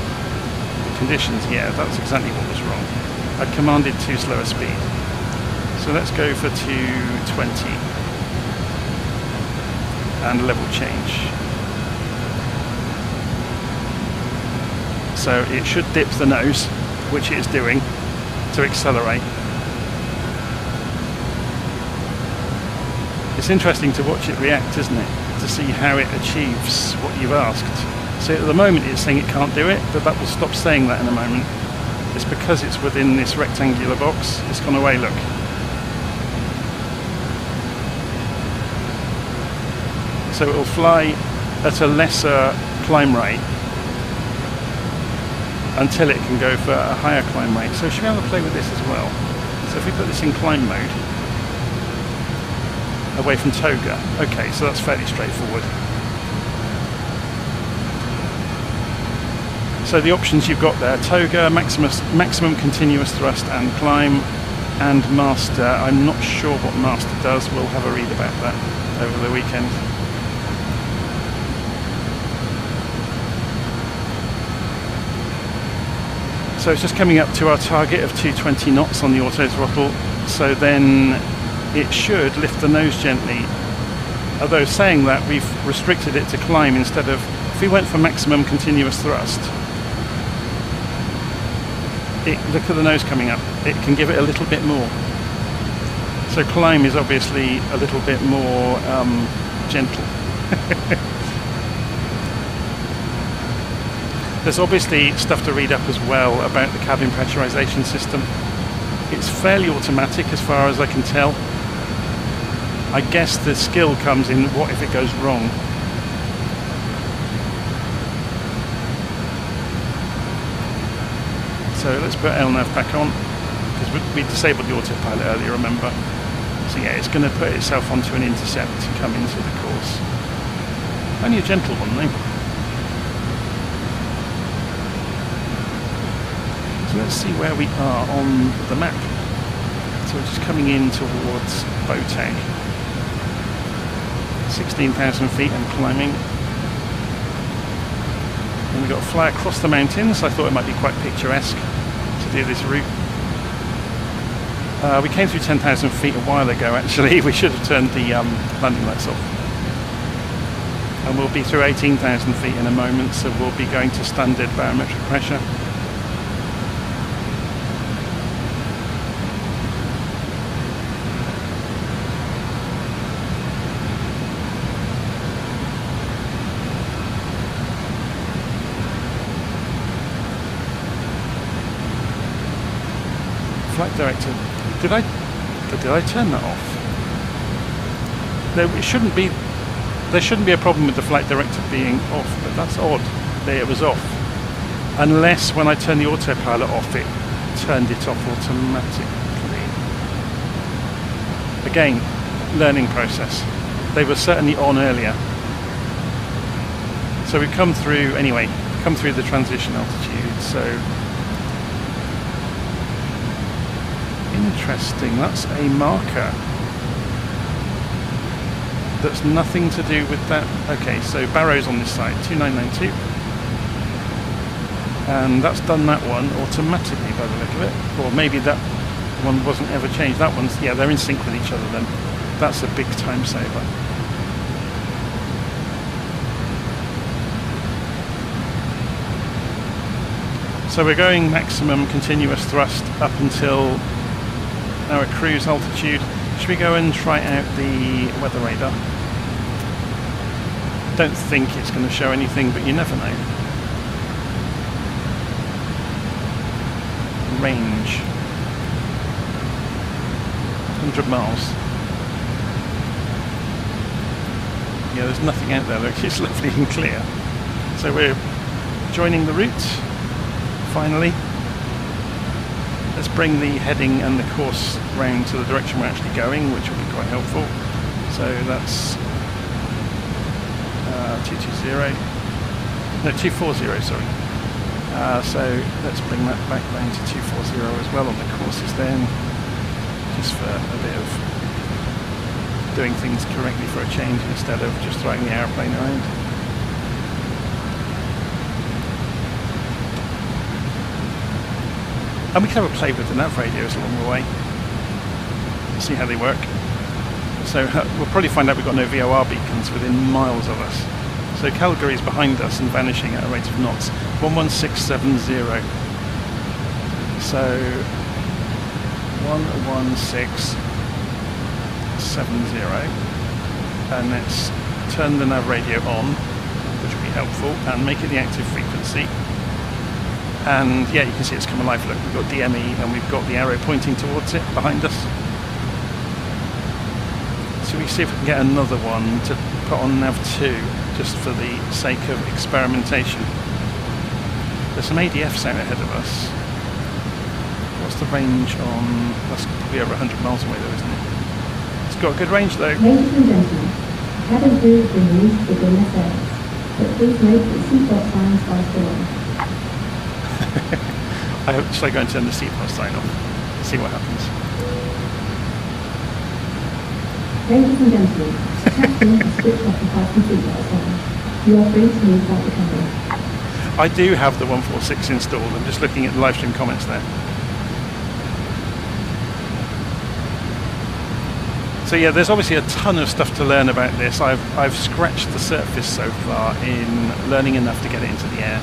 conditions. Yeah, that's exactly what was wrong. I'd commanded too slow a speed. So let's go for 220 and level change. So it should dip the nose, which it is doing, to accelerate. It's interesting to watch it react, isn't it? To see how it achieves what you've asked. So at the moment it's saying it can't do it, but that will stop saying that in a moment. It's because it's within this rectangular box. It's gone away, look. So it will fly at a lesser climb rate until it can go for a higher climb rate. So should we have a play with this as well? So if we put this in climb mode, away from toga. Okay, so that's fairly straightforward. So the options you've got there, toga, maximum continuous thrust and climb, and master. I'm not sure what master does. We'll have a read about that over the weekend. So it's just coming up to our target of 220 knots on the auto throttle. So then it should lift the nose gently. Although saying that, we've restricted it to climb instead of, if we went for maximum continuous thrust, look at the nose coming up. It can give it a little bit more. So climb is obviously a little bit more gentle. There's obviously stuff to read up as well about the cabin pressurization system. It's fairly automatic as far as I can tell. I guess the skill comes in what if it goes wrong. So let's put LNAV back on, because we disabled the autopilot earlier, remember? So yeah, it's going to put itself onto an intercept to come into the course. Only a gentle one though. So let's see where we are on the map. So we're just coming in towards Botag. 16,000 feet and climbing. And we've got to fly across the mountains. I thought it might be quite picturesque to do this route. We came through 10,000 feet a while ago actually. We should have turned the landing lights off. And we'll be through 18,000 feet in a moment, so we'll be going to standard barometric pressure. Flight director, did I turn that off? No, it shouldn't be. There shouldn't be a problem with the flight director being off, but that's odd that it was off. Unless when I turned the autopilot off, it turned it off automatically. Again, learning process. They were certainly on earlier. So we've come through, anyway, come through the transition altitude, so... Interesting, that's a marker. That's nothing to do with that. Okay, so Barrow's on this side, 2992. And that's done that one automatically by the look of it. Or maybe that one wasn't ever changed. That one's, yeah, they're in sync with each other then. That's a big time saver. So we're going maximum continuous thrust up until our cruise altitude. Should we go and try out the weather radar? Don't think it's going to show anything, but you never know. Range 100 miles. Yeah, there's nothing out there. Look, it's lovely and clear. So we're joining the route finally. Let's bring the heading and the course round to the direction we're actually going, which will be quite helpful. So that's 240, no 240, sorry. So let's bring that back round to 240 as well on the courses then, just for a bit of doing things correctly for a change instead of just throwing the aeroplane around. And we can have a play with the nav radios along the way, see how they work. So we'll probably find out we've got no VOR beacons within miles of us. So Calgary's behind us and vanishing at a rate of knots, 11670. So 11670, and let's turn the nav radio on, which will be helpful, and make it the active frequency. And yeah, you can see it's come alive. Look, we've got DME and we've got the arrow pointing towards it behind us. So we see if we can get another one to put on nav 2, just for the sake of experimentation. There's some ADFs out ahead of us. What's the range on? That's probably over 100 miles away though, isn't it? It's got a good range though. Ladies and gentlemen, cabin crew has been released to begin their service, but please note that seatbelt signs are still on. Should I go and turn the seatbelt sign off? See what happens. Ladies and gentlemen, the captain has switched off the fasten seatbelt sign. You are free to move about the cabin. I do have the 146 installed. I'm just looking at the live stream comments there. So yeah, there's obviously a ton of stuff to learn about this. I've scratched the surface so far in learning enough to get it into the air.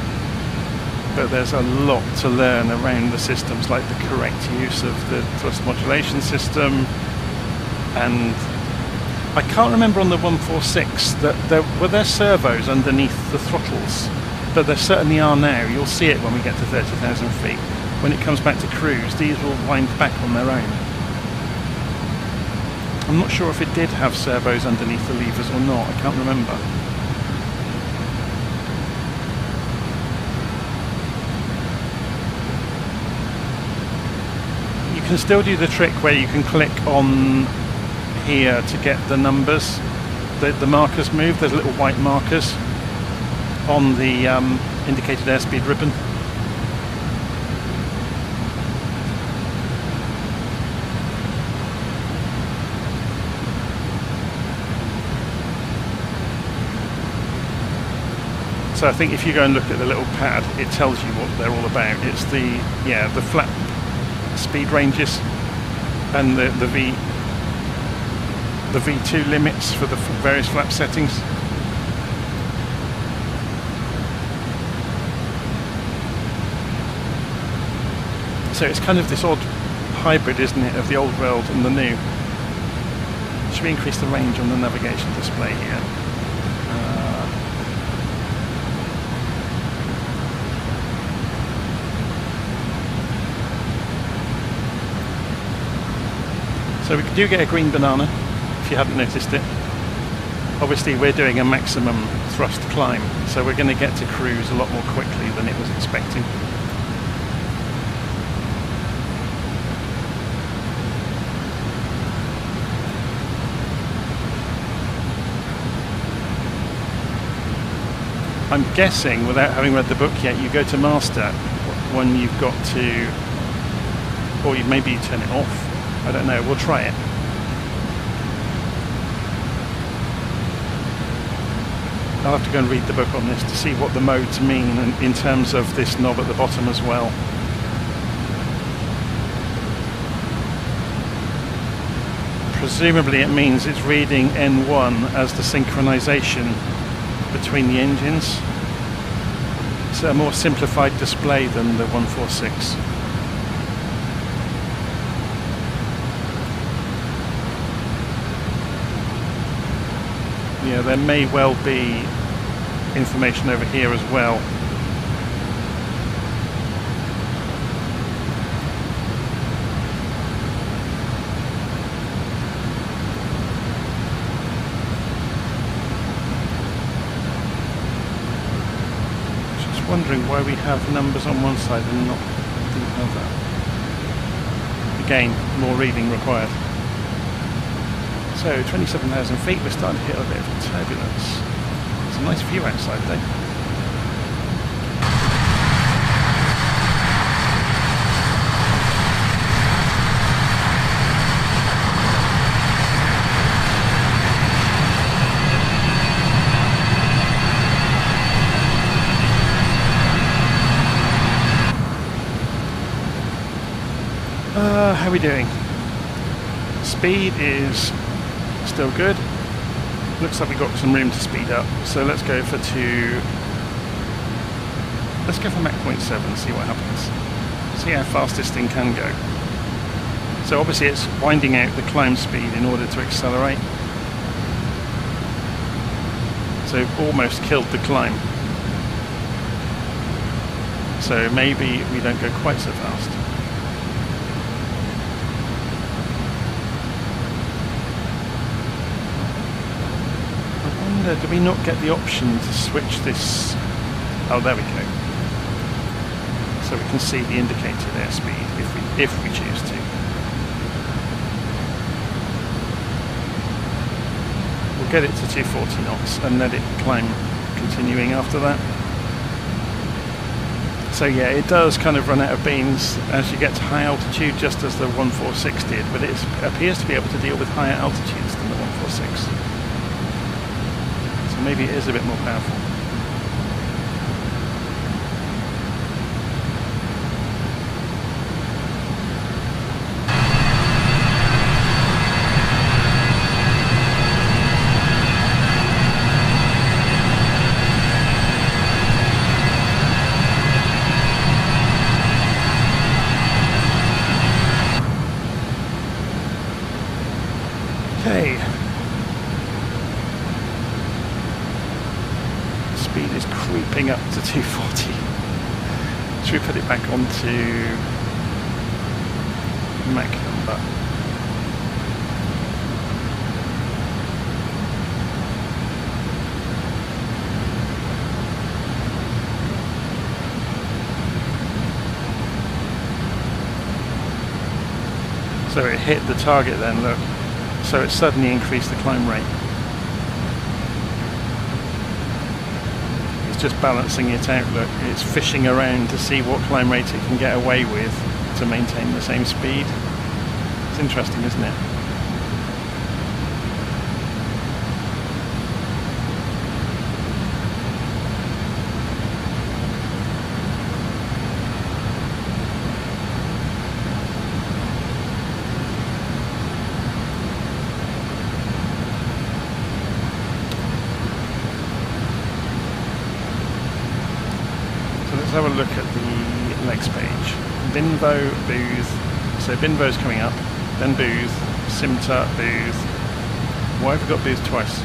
But there's a lot to learn around the systems, like the correct use of the thrust modulation system. And I can't remember on the 146 that were there servos underneath the throttles, but there certainly are now. You'll see it when we get to 30,000 feet. When it comes back to cruise, these will wind back on their own. I'm not sure if it did have servos underneath the levers or not. I can't remember. You can still do the trick where you can click on here to get the numbers. The markers move. There's little white markers on the indicated airspeed ribbon. So I think if you go and look at the little pad, it tells you what they're all about. It's the flap speed ranges and the V2 limits for the various flap settings. So it's kind of this odd hybrid, isn't it, of the old world and the new. Should we increase the range on the navigation display here? So we do get a green banana, if you hadn't noticed it. Obviously we're doing a maximum thrust climb, so we're going to get to cruise a lot more quickly than it was expecting. I'm guessing, without having read the book yet, you go to master when you've got to, or maybe you turn it off. I don't know, we'll try it. I'll have to go and read the book on this to see what the modes mean in terms of this knob at the bottom as well. Presumably it means it's reading N1 as the synchronization between the engines. It's a more simplified display than the 146. Yeah, there may well be information over here as well. Just wondering why we have numbers on one side and not the other. Again, more reading required. So 27,000 feet, we're starting to hit a bit of turbulence. It's a nice view outside though. How are we doing? Speed is still good. Looks like we've got some room to speed up. So let's go for Mach 0.7, see what happens. See how fast this thing can go. So obviously it's winding out the climb speed in order to accelerate. So almost killed the climb. So maybe we don't go quite so fast. Do we not get the option to switch this? Oh, there we go. So we can see the indicated airspeed if we choose to. We'll get it to 240 knots and let it climb, continuing after that. So yeah, it does kind of run out of beams as you get to high altitude, just as the 146 did, but it appears to be able to deal with higher altitudes than the 146. Maybe it is a bit more powerful. Okay. Speed is creeping up to 240. Should we put it back onto Mach number? So it hit the target then, look. So it suddenly increased the climb rate. Just balancing it out, look, it's fishing around to see what climb rate it can get away with to maintain the same speed. It's interesting, isn't it? Let's have a look at the next page. Binvo, booth. So Binvo's coming up, then booth, Simta, booth. Why have we got booth twice?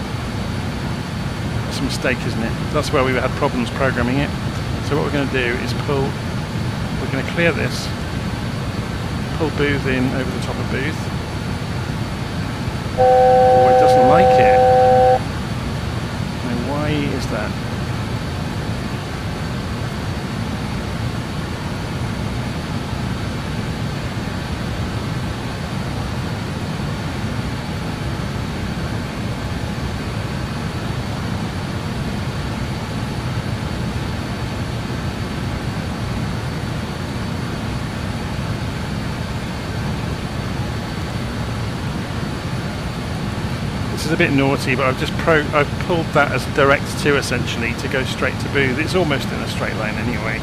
That's a mistake, isn't it? That's where we had problems programming it. So what we're going to do is we're going to clear this, pull booth in over the top of booth. Oh, it doesn't like it. Now why is that? This is a bit naughty, but I've pulled that as direct to essentially to go straight to booth. It's almost in a straight line anyway.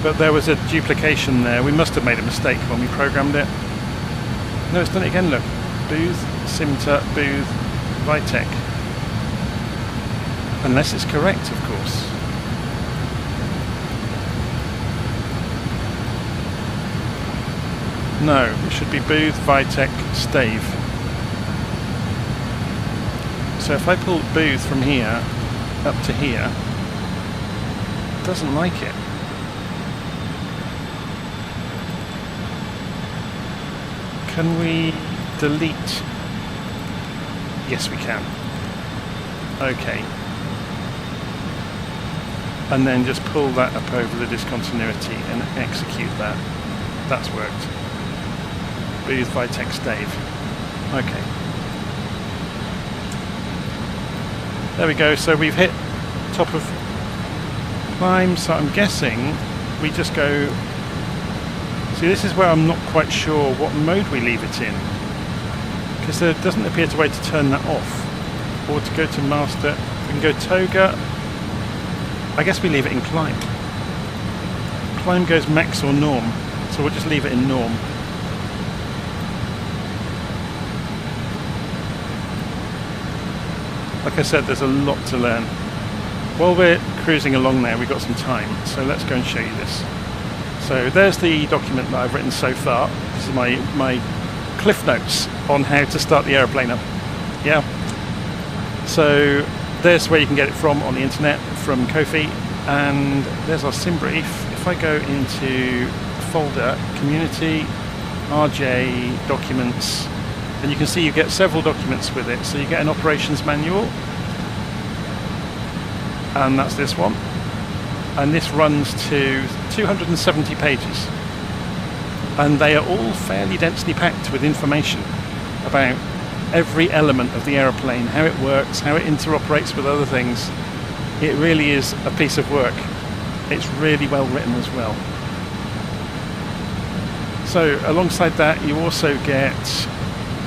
But there was a duplication there. We must have made a mistake when we programmed it. No, it's done it again, look. Booth, Simta, booth, Vitek. Unless it's correct, of course. No, it should be booth, Vitek, stave. So if I pull booth from here up to here, it doesn't like it. Can we delete? Yes, we can. Okay. And then just pull that up over the discontinuity and execute that. That's worked. Booth, Vitek, stave. Okay. There we go, so we've hit top of climb, so I'm guessing we just go... See, this is where I'm not quite sure what mode we leave it in, because there doesn't appear to way to turn that off, or to go to master. We can go toga. I guess we leave it in climb. Climb goes max or norm, so we'll just leave it in norm. Like I said, there's a lot to learn. While we're cruising along now, we've got some time, so let's go and show you this. So there's the document that I've written so far. This is my cliff notes on how to start the aeroplane up. Yeah. So there's where you can get it from on the internet, from Kofi, and there's our Simbrief. If I go into folder, community, RJ, documents, and you can see you get several documents with it. So you get an operations manual, and that's this one. And this runs to 270 pages. And they are all fairly densely packed with information about every element of the aeroplane, how it works, how it interoperates with other things. It really is a piece of work. It's really well written as well. So alongside that, you also get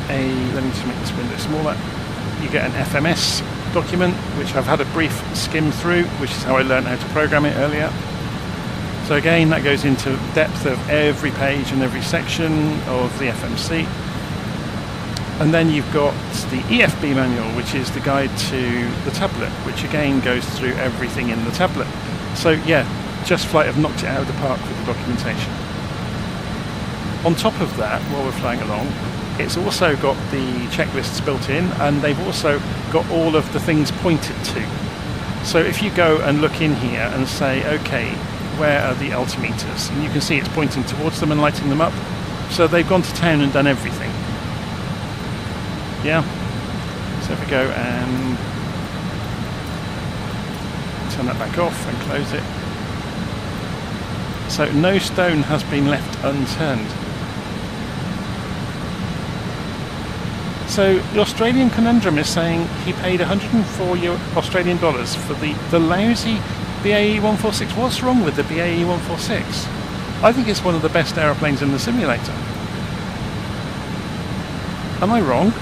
let me just make this window smaller. You get an FMS document, which I've had a brief skim through, which is how I learned how to program it earlier. So again, that goes into depth of every page and every section of the FMC. And then you've got the EFB manual, which is the guide to the tablet, which again goes through everything in the tablet. So yeah, JustFlight have knocked it out of the park with the documentation. On top of that, while we're flying along, it's also got the checklists built in, and they've also got all of the things pointed to. So if you go and look in here and say, okay, where are the altimeters? And you can see it's pointing towards them and lighting them up. So they've gone to town and done everything. Yeah. So if we go and turn that back off and close it. So no stone has been left unturned. So the Australian Conundrum is saying he paid 104 Australian dollars for the lousy BAE 146. What's wrong with the BAE 146? I think it's one of the best aeroplanes in the simulator. Am I wrong?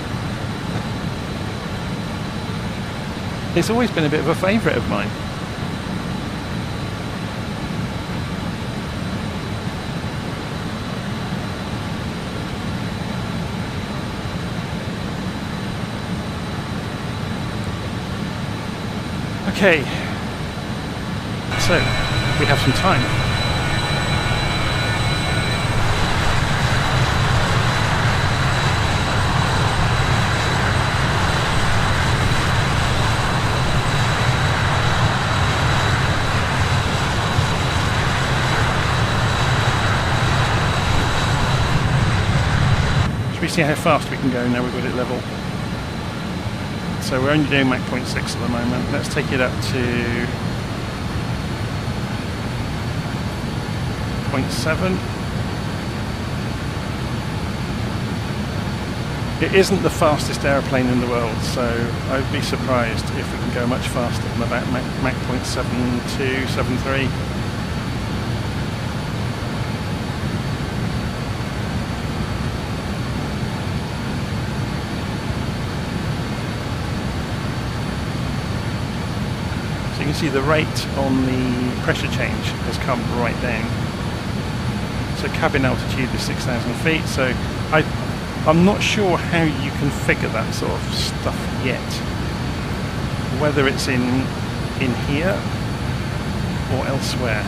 It's always been a bit of a favourite of mine. Okay, so we have some time. see how fast we can go now we've got it level. So we're only doing Mach 0.6 at the moment. Let's take it up to 0.7. It isn't the fastest aeroplane in the world, so I'd be surprised if we can go much faster than about Mach 0.72, 73. So you can see the rate on the pressure change has come right down. So cabin altitude is 6,000 feet, so I'm not sure how you configure that sort of stuff yet. Whether it's in here or elsewhere.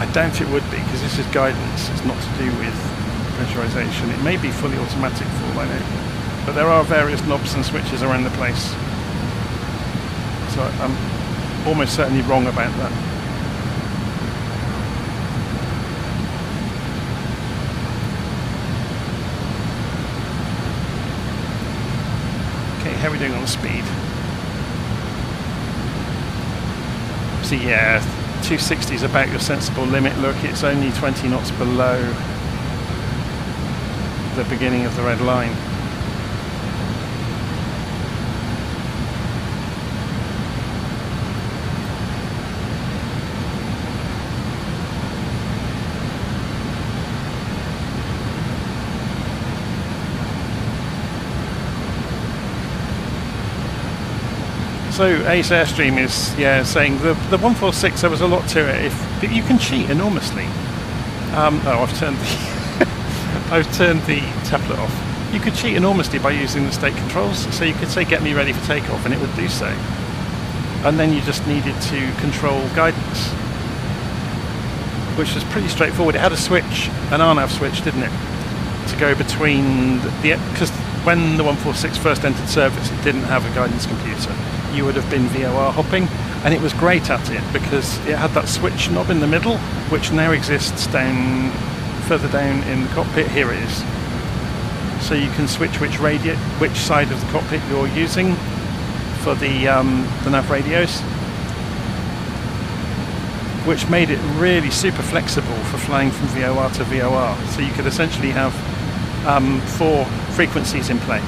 I doubt it would be, because this is guidance. It's not to do with pressurization. It may be fully automatic for all I know. But there are various knobs and switches around the place. So I'm almost certainly wrong about that. How are we doing on speed? So yeah, 260 is about your sensible limit. Look, it's only 20 knots below the beginning of the red line. So Ace Airstream is saying the 146, there was a lot to it. But you can cheat enormously. I've turned the I've turned the tablet off. You could cheat enormously by using the state controls. So you could say get me ready for takeoff and it would do so. And then you just needed to control guidance, which was pretty straightforward. It had a switch, an RNAV switch, didn't it? To go between because when the 146 first entered service, it didn't have a guidance computer. You would have been VOR hopping, and it was great at it because it had that switch knob in the middle, which now exists further down in the cockpit. Here it is. So you can switch which side of the cockpit you're using for the nav radios, which made it really super flexible for flying from VOR to VOR. So you could essentially have 4 frequencies in play.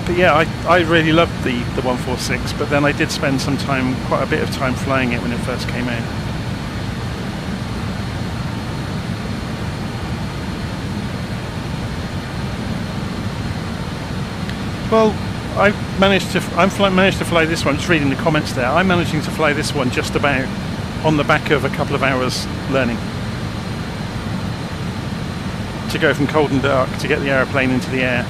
But yeah, I really loved the 146, but then I did spend quite a bit of time flying it when it first came out. Well, I managed to fly this one. Just reading the comments there, I'm managing to fly this one just about on the back of a couple of hours learning. To go from cold and dark to get the aeroplane into the air.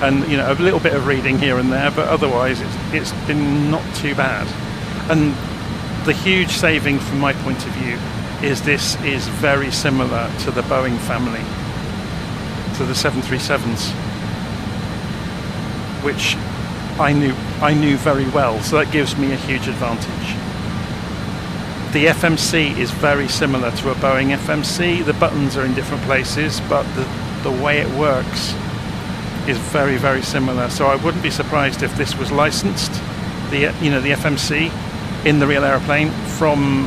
And a little bit of reading here and there, but otherwise it's been not too bad. And the huge saving from my point of view is this is very similar to the Boeing family, to the 737s, which I knew very well, so that gives me a huge advantage. The FMC is very similar to a Boeing FMC. The buttons are in different places, but the way it works is very, very similar. So I wouldn't be surprised if this was licensed, the FMC, in the real aeroplane from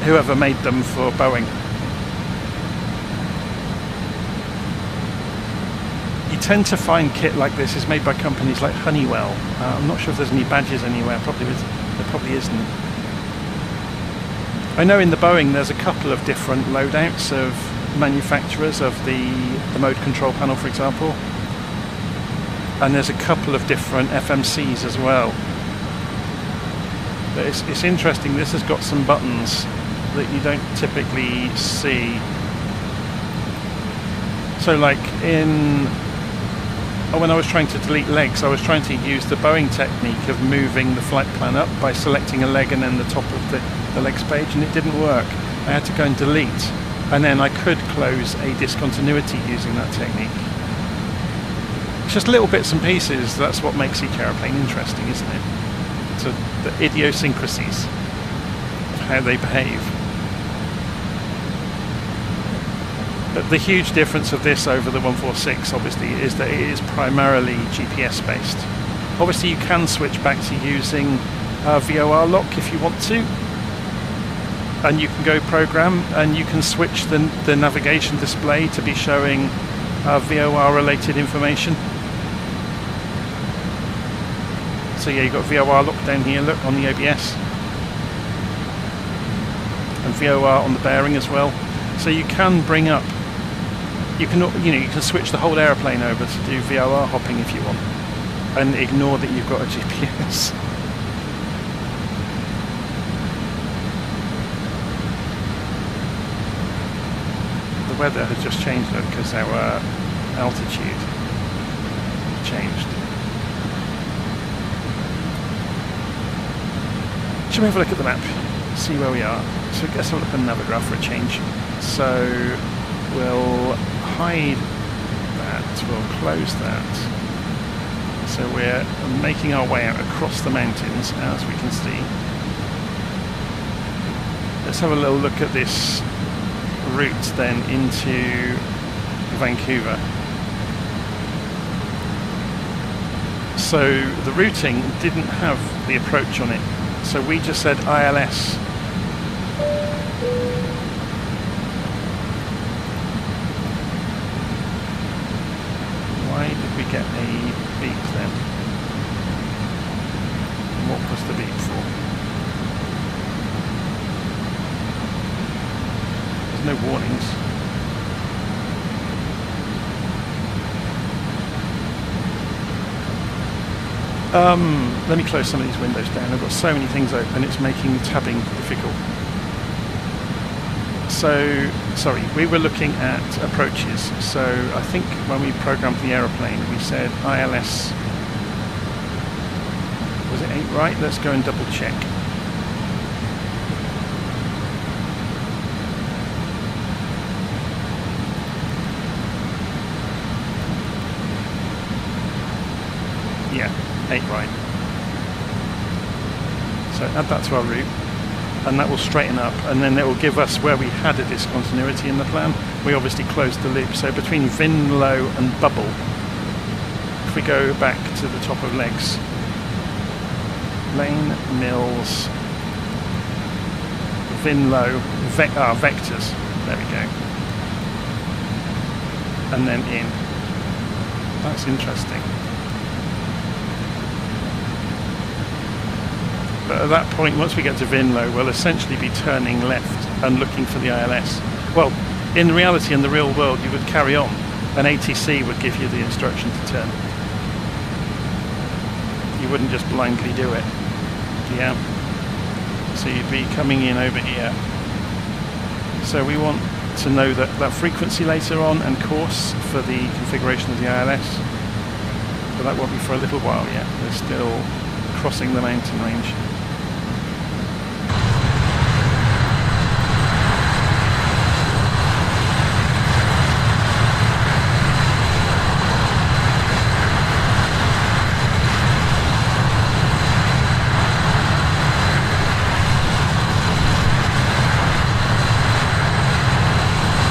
whoever made them for Boeing. You tend to find kit like this is made by companies like Honeywell. I'm not sure if there's any badges anywhere. There probably isn't. I know in the Boeing there's a couple of different loadouts of manufacturers of the mode control panel, for example. And there's a couple of different FMCs as well. But it's interesting, this has got some buttons that you don't typically see. So like when I was trying to delete legs, I was trying to use the Boeing technique of moving the flight plan up by selecting a leg and then the top of the legs page, and it didn't work. I had to go and delete, and then I could close a discontinuity using that technique. It's just little bits and pieces. That's what makes each aeroplane interesting, isn't it? to the idiosyncrasies of how they behave. But the huge difference of this over the 146 obviously is that it is primarily GPS based. Obviously you can switch back to using VOR lock if you want to, and you can go program and you can switch the navigation display to be showing VOR related information. So yeah, you've got VOR lock down here, look, on the OBS, and VOR on the bearing as well. So you can bring up, you can switch the whole aeroplane over to do VOR hopping if you want, and ignore that you've got a GPS. The weather has just changed though, because our altitude changed. Shall we have a look at the map, see where we are? So let's have a look at the Navigraph for a change. So we'll hide that, we'll close that. So we're making our way out across the mountains, as we can see. Let's have a little look at this route then into Vancouver. So the routing didn't have the approach on it, so we just said ILS. Why did we get a beep then? What was the beep for? There's no warnings. Let me close some of these windows down. I've got so many things open, it's making tabbing difficult. So, sorry, we were looking at approaches. So I think when we programmed the aeroplane, we said ILS. Was it 8 right? Let's go and double check. Yeah, 8 right. So add that to our route, and that will straighten up, and then it will give us where we had a discontinuity in the plan. We obviously closed the loop. So between Vinlow and Bubble, if we go back to the top of legs, Lane, Mills, Vinlow, vectors, there we go, and then in. That's interesting. But at that point, once we get to Vinlow, we'll essentially be turning left and looking for the ILS. Well, in reality, in the real world, you would carry on. An ATC would give you the instruction to turn. You wouldn't just blindly do it. Yeah. So you'd be coming in over here. So we want to know that frequency later on and course for the configuration of the ILS. But that won't be for a little while yet. We're still crossing the mountain range.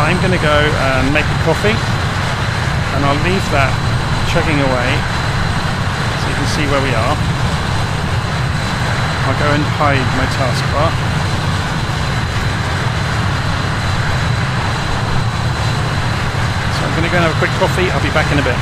I'm going to go and make a coffee, and I'll leave that chugging away so you can see where we are. I'll go and hide my taskbar. So I'm going to go and have a quick coffee. I'll be back in a bit.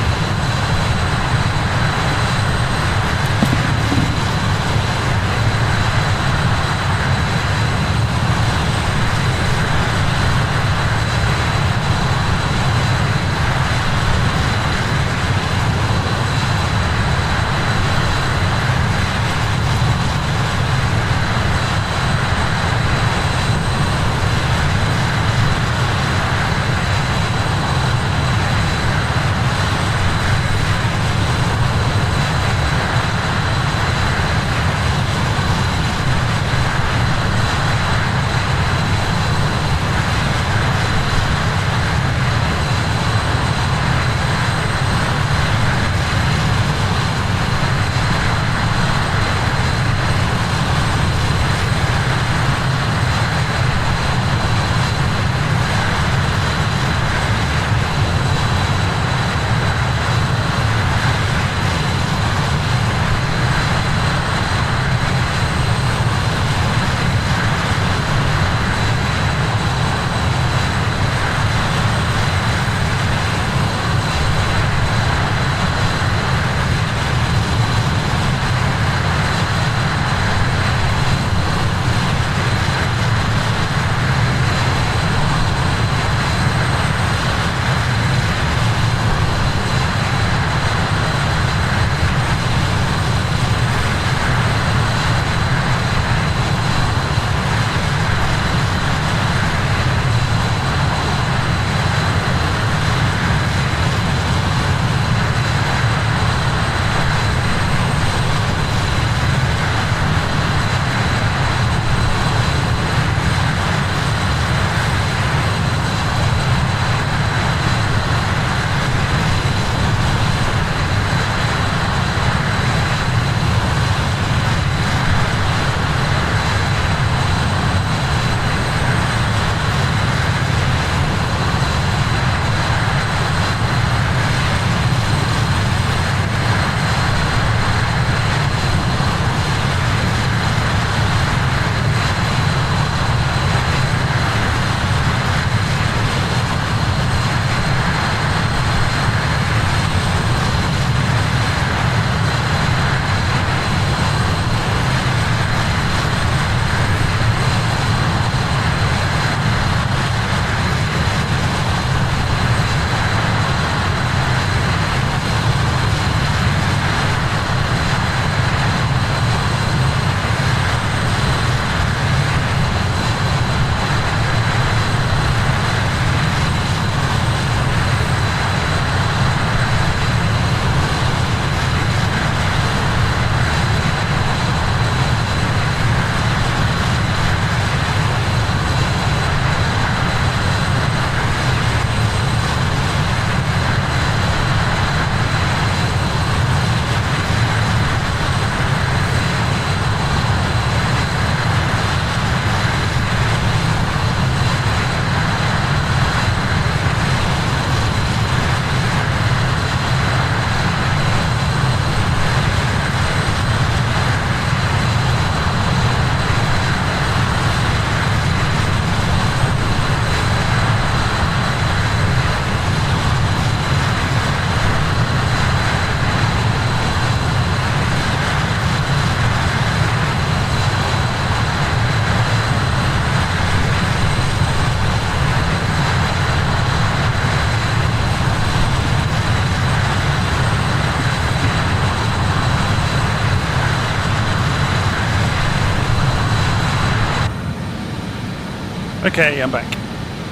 Okay, I'm back.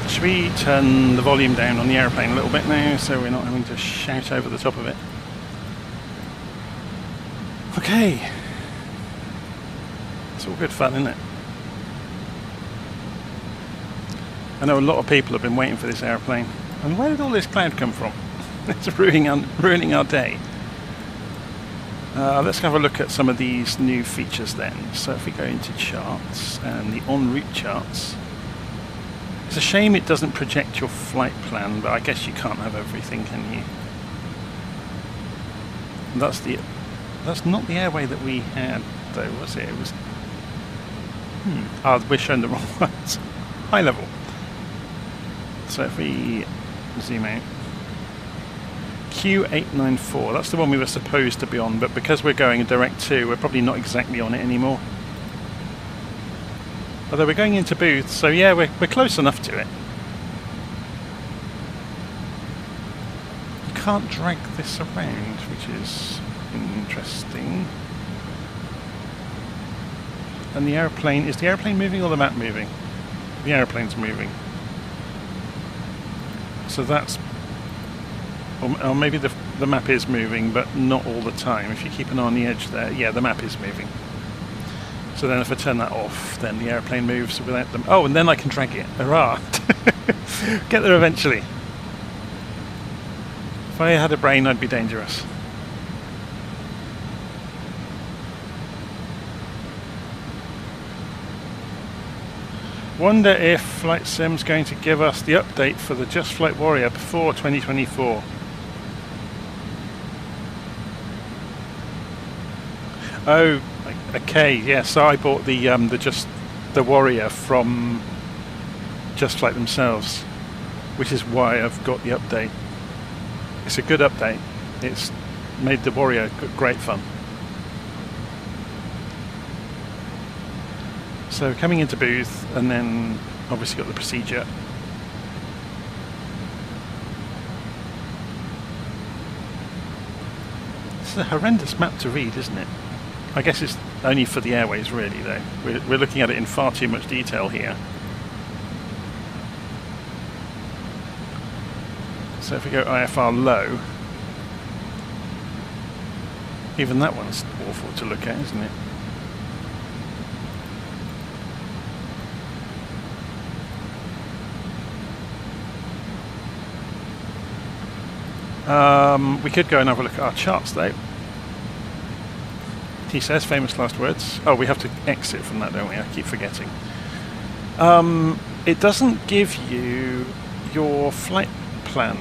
Should we turn the volume down on the aeroplane a little bit now so we're not having to shout over the top of it? Okay. It's all good fun, isn't it? I know a lot of people have been waiting for this aeroplane. And where did all this cloud come from? It's ruining our day. Let's have a look at some of these new features then. So if we go into charts and the en route charts, it's a shame it doesn't project your flight plan, but I guess you can't have everything, can you? And that's not the airway that we had though, was it? It was we're showing the wrong ones. High level. So if we zoom out, Q894, that's the one we were supposed to be on, but because we're going a direct to, we're probably not exactly on it anymore. Although we're going into booth, so yeah, we're close enough to it. You can't drag this around, which is interesting. And the aeroplane, is the aeroplane moving or the map moving? The aeroplane's moving. So that's, or maybe the map is moving, but not all the time. If you keep an eye on the edge there, yeah, the map is moving. So then if I turn that off, then the aeroplane moves without them. Oh, and then I can drag it. Hurrah! Get there eventually. If I had a brain, I'd be dangerous. Wonder if Flight Sim's going to give us the update for the JustFlight Warrior before 2024. Oh, okay, yeah. So I bought the Warrior from JustFlight themselves, which is why I've got the update. It's a good update. It's made the Warrior great fun. So coming into booth, and then obviously got the procedure. It's a horrendous map to read, isn't it? I guess it's only for the airways really though. We're looking at it in far too much detail here. So if we go IFR low, even that one's awful to look at, isn't it? We could go and have a look at our charts though. He says, famous last words. Oh, we have to exit from that, don't we? I keep forgetting. It doesn't give you your flight plan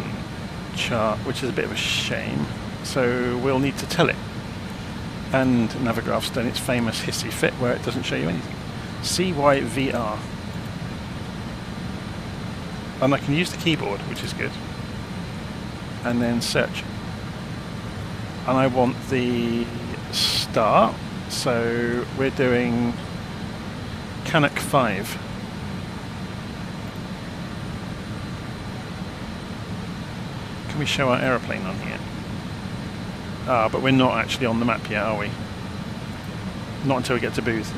chart, which is a bit of a shame. So we'll need to tell it. And Navigraph's done its famous hissy fit where it doesn't show you anything. CYVR. And I can use the keyboard, which is good. And then search. And I want the start, so we're doing Canuck 5. Can we show our aeroplane on here? Ah, but we're not actually on the map yet, are we? Not until we get to booth.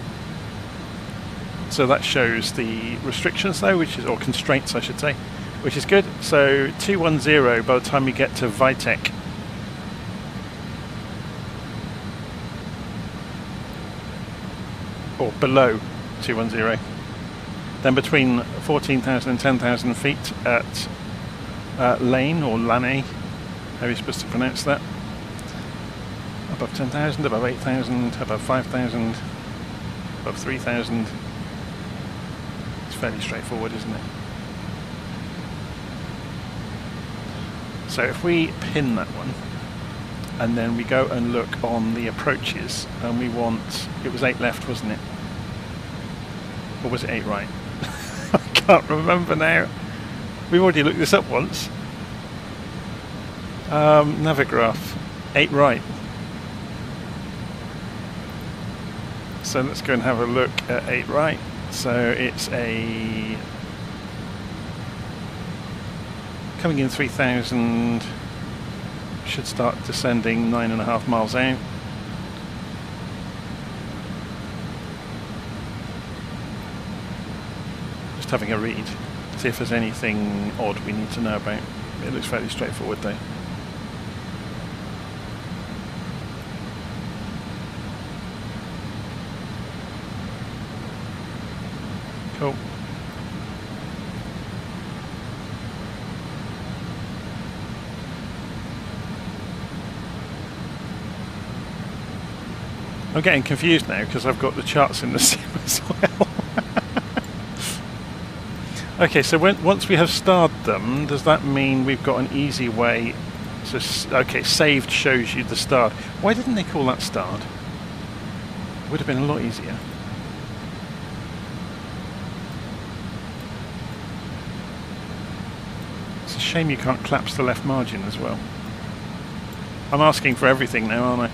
So that shows the restrictions though, which is, or constraints I should say, which is good. So 210 by the time we get to Vitek. Or below 210. Then between 14,000 and 10,000 feet at Lane or Lane, how are you supposed to pronounce that? Above 10,000, above 8,000, above 5,000, above 3,000. It's fairly straightforward, isn't it? So if we pin that one, and then we go and look on the approaches, and we want, it was 8 left, wasn't it? Or was it 8 right? I can't remember now. We've already looked this up once. Navigraph, 8 right. So let's go and have a look at 8 right. So it's a coming in 3,000, should start descending 9.5 miles out. just having a read, see if there's anything odd we need to know about. It looks fairly straightforward though. Cool. I'm getting confused now because I've got the charts in the sim as well. Okay, so once we have starred them, does that mean we've got an easy way? So, okay, saved shows you the starred. Why didn't they call that starred? It would have been a lot easier. It's a shame you can't collapse the left margin as well. I'm asking for everything now, aren't I?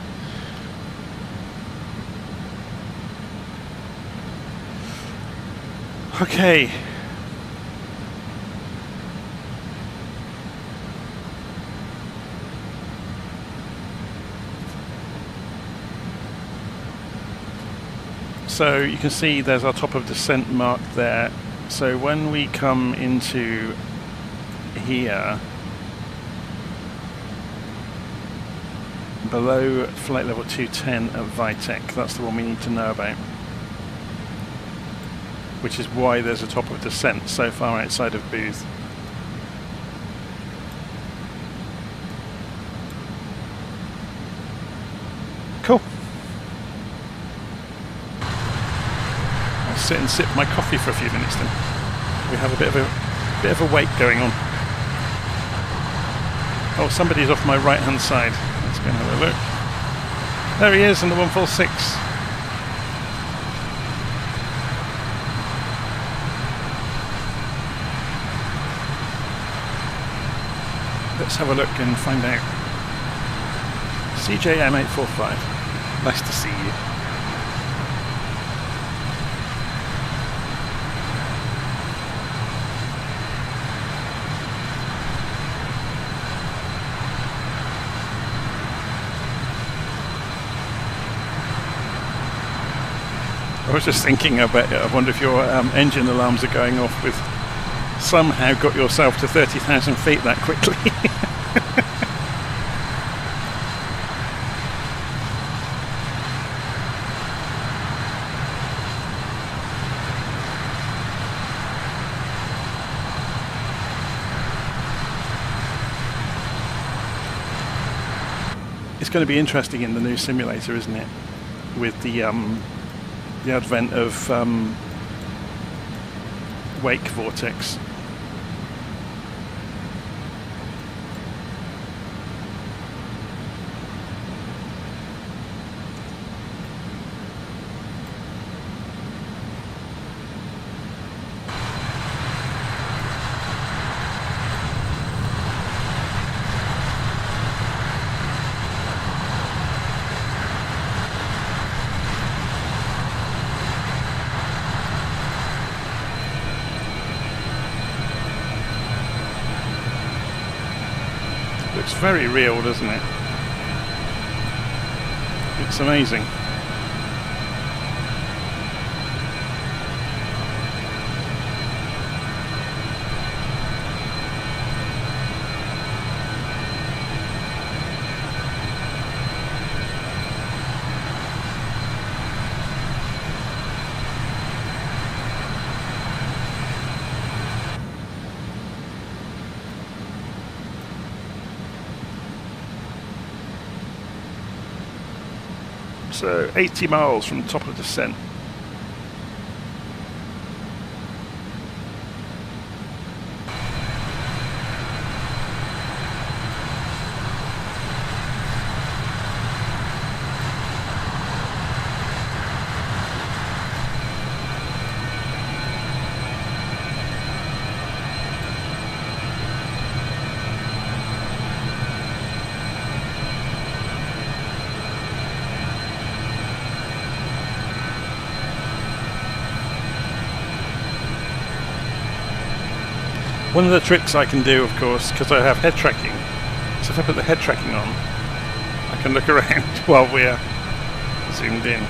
Okay. So you can see there's our top of descent mark there. So when we come into here, below flight level 210 at Vitek, that's the one we need to know about. Which is why there's a top of descent so far outside of Booth. Cool. I'll sit and sip my coffee for a few minutes then. We have a bit of a wait going on. Oh, somebody's off my right hand side. Let's go and have a look. There he is in the 146. Let's have a look and find out. CJM845. Nice to see you. I was just thinking, I wonder if your engine alarms are going off with somehow got yourself to 30,000 feet that quickly. It's going to be interesting in the new simulator, isn't it? With the advent of wake vortex. Looks very real, doesn't it? It's amazing. So 80 miles from the top of descent. One of the tricks I can do, of course, because I have head tracking, so if I put the head tracking on, I can look around while we're zoomed in.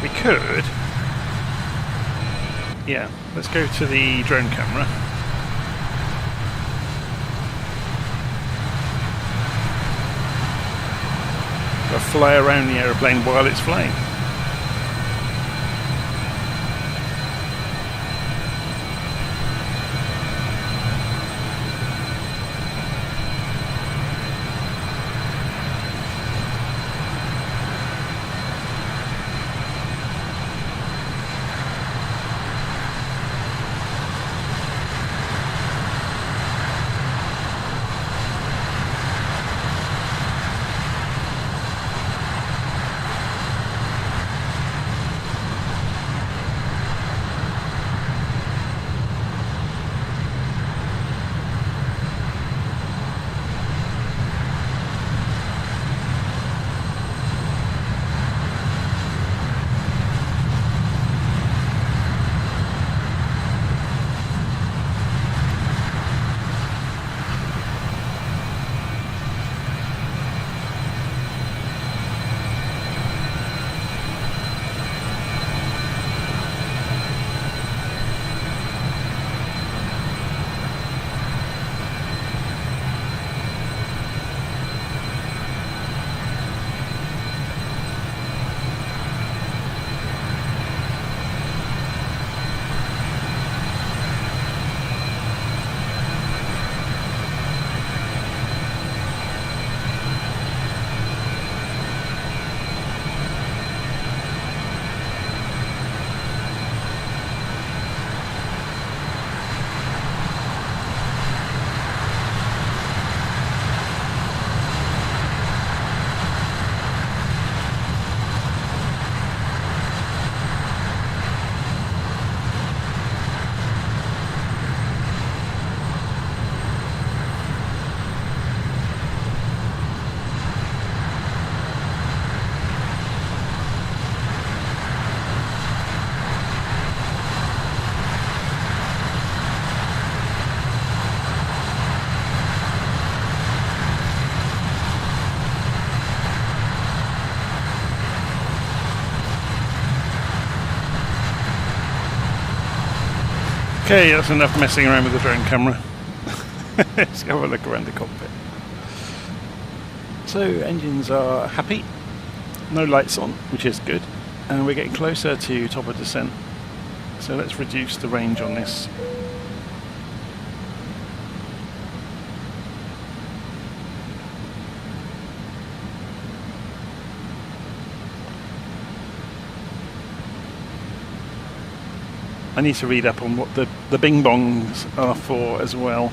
We could... Yeah, let's go to the drone camera. We'll fly around the aeroplane while it's flying. Okay, that's enough messing around with the drone camera. Let's have a look around the cockpit. So, engines are happy. No lights on, which is good. And we're getting closer to top of descent. So let's reduce the range on this. I need to read up on what the bing bongs are for as well.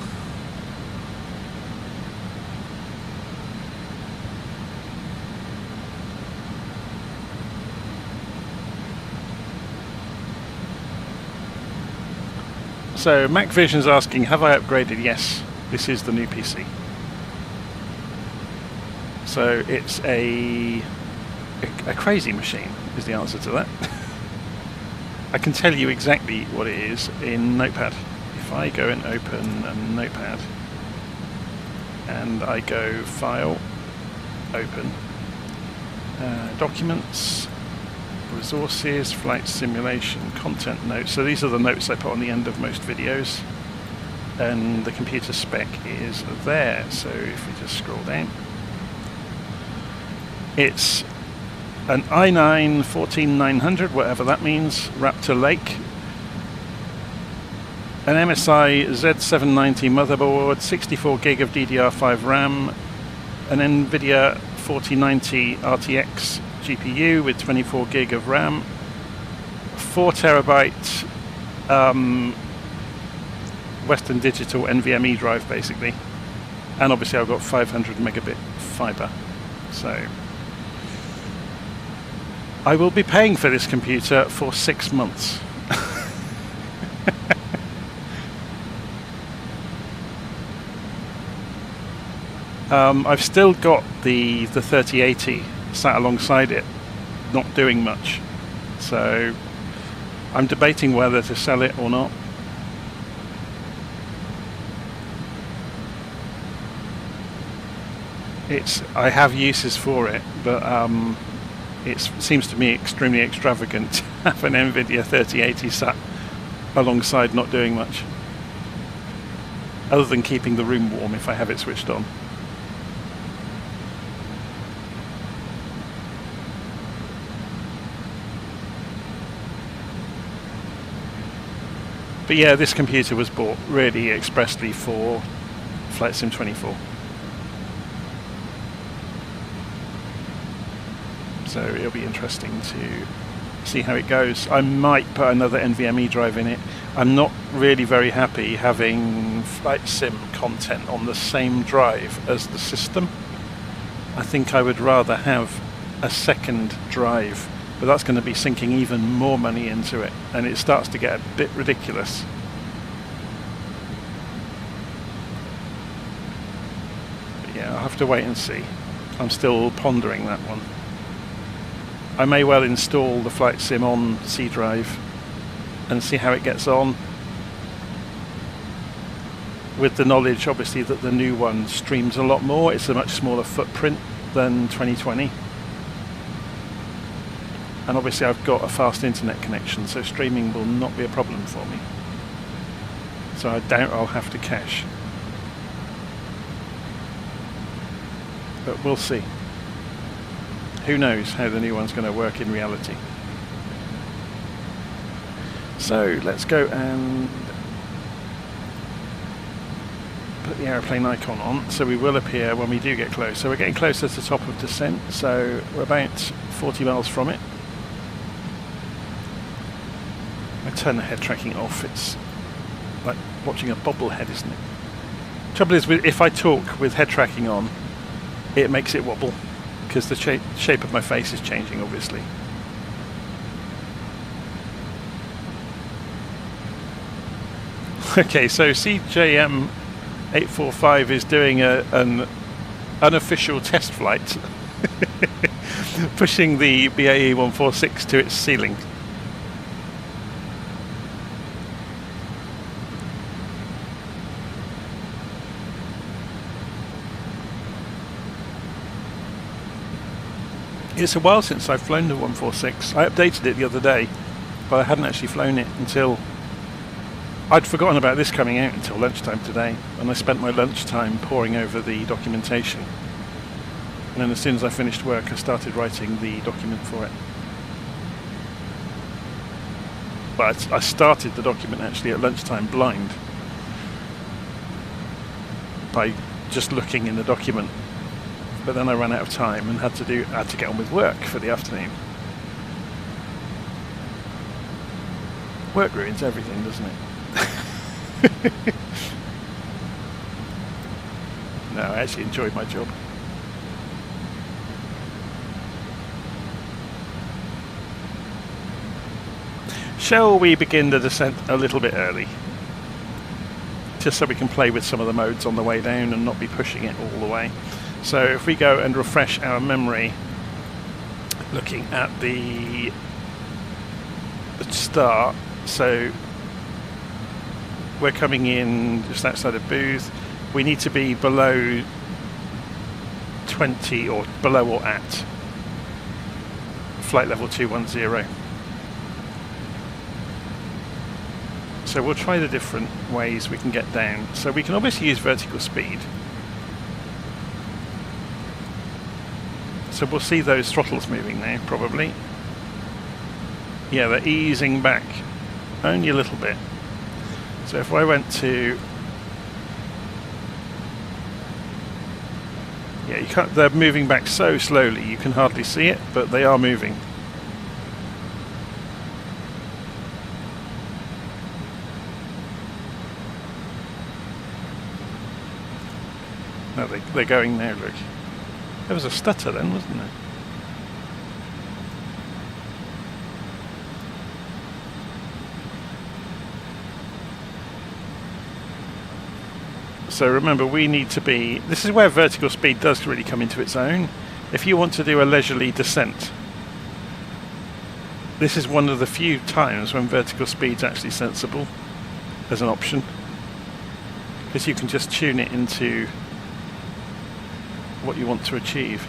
So MacVision's asking, have I upgraded? Yes, this is the new PC. So it's a crazy machine is the answer to that. I can tell you exactly what it is in Notepad. If I go and open a Notepad and I go File, Open, Documents, Resources, Flight Simulation, Content Notes. So these are the notes I put on the end of most videos. And the computer spec is there. So if we just scroll down, it's an i9 14900, whatever that means, Raptor Lake, an MSI Z790 motherboard, 64 gig of DDR5 RAM, an NVIDIA 4090 RTX GPU with 24 gig of RAM, 4 terabyte Western Digital NVMe drive basically, and obviously I've got 500 megabit fiber. So I will be paying for this computer for 6 months. I've still got the 3080 sat alongside it, not doing much. So I'm debating whether to sell it or not. I have uses for it, but It seems to me extremely extravagant to have an NVIDIA 3080 sat alongside not doing much, other than keeping the room warm if I have it switched on. But yeah, this computer was bought really expressly for Flight Sim 24. So it'll be interesting to see how it goes. I might put another NVMe drive in it. I'm not really very happy having Flight Sim content on the same drive as the system. I think I would rather have a second drive, but that's going to be sinking even more money into it, and it starts to get a bit ridiculous. But yeah, I'll have to wait and see. I'm still pondering that one. I may well install the Flight Sim on C drive and see how it gets on, with the knowledge obviously that the new one streams a lot more. It's a much smaller footprint than 2020, and obviously I've got a fast internet connection, so streaming will not be a problem for me. So I doubt I'll have to cache, but we'll see. Who knows how the new one's going to work in reality. So let's go and put the aeroplane icon on, so we will appear when we do get close. So we're getting closer to the top of descent, so we're about 40 miles from it. I turn the head tracking off. It's like watching a bobblehead, isn't it? Trouble is, if I talk with head tracking on, it makes it wobble, because the shape of my face is changing, obviously. Okay, so CJM 845 is doing an unofficial test flight, pushing the BAE 146 to its ceiling. It's a while since I've flown the 146. I updated it the other day, but I hadn't actually flown it until... I'd forgotten about this coming out until lunchtime today, and I spent my lunchtime poring over the documentation. And then as soon as I finished work, I started writing the document for it. But I started the document actually at lunchtime blind, by just looking in the document. But then I ran out of time and had to get on with work for the afternoon. Work ruins everything, doesn't it? No, I actually enjoyed my job. Shall we begin the descent a little bit early? Just so we can play with some of the modes on the way down and not be pushing it all the way. So if we go and refresh our memory, looking at the start, so we're coming in just outside of Booth. We need to be below 20 or below or at flight level 210. So we'll try the different ways we can get down. So we can obviously use vertical speed. So we'll see those throttles moving now, probably. Yeah, they're easing back only a little bit. So if I went to... Yeah, you can't, they're moving back so slowly you can hardly see it, but they are moving. No, they're going now, look. There was a stutter then, wasn't there? So remember, we need to be... This is where vertical speed does really come into its own. If you want to do a leisurely descent, this is one of the few times when vertical speed's actually sensible as an option, because you can just tune it into what you want to achieve.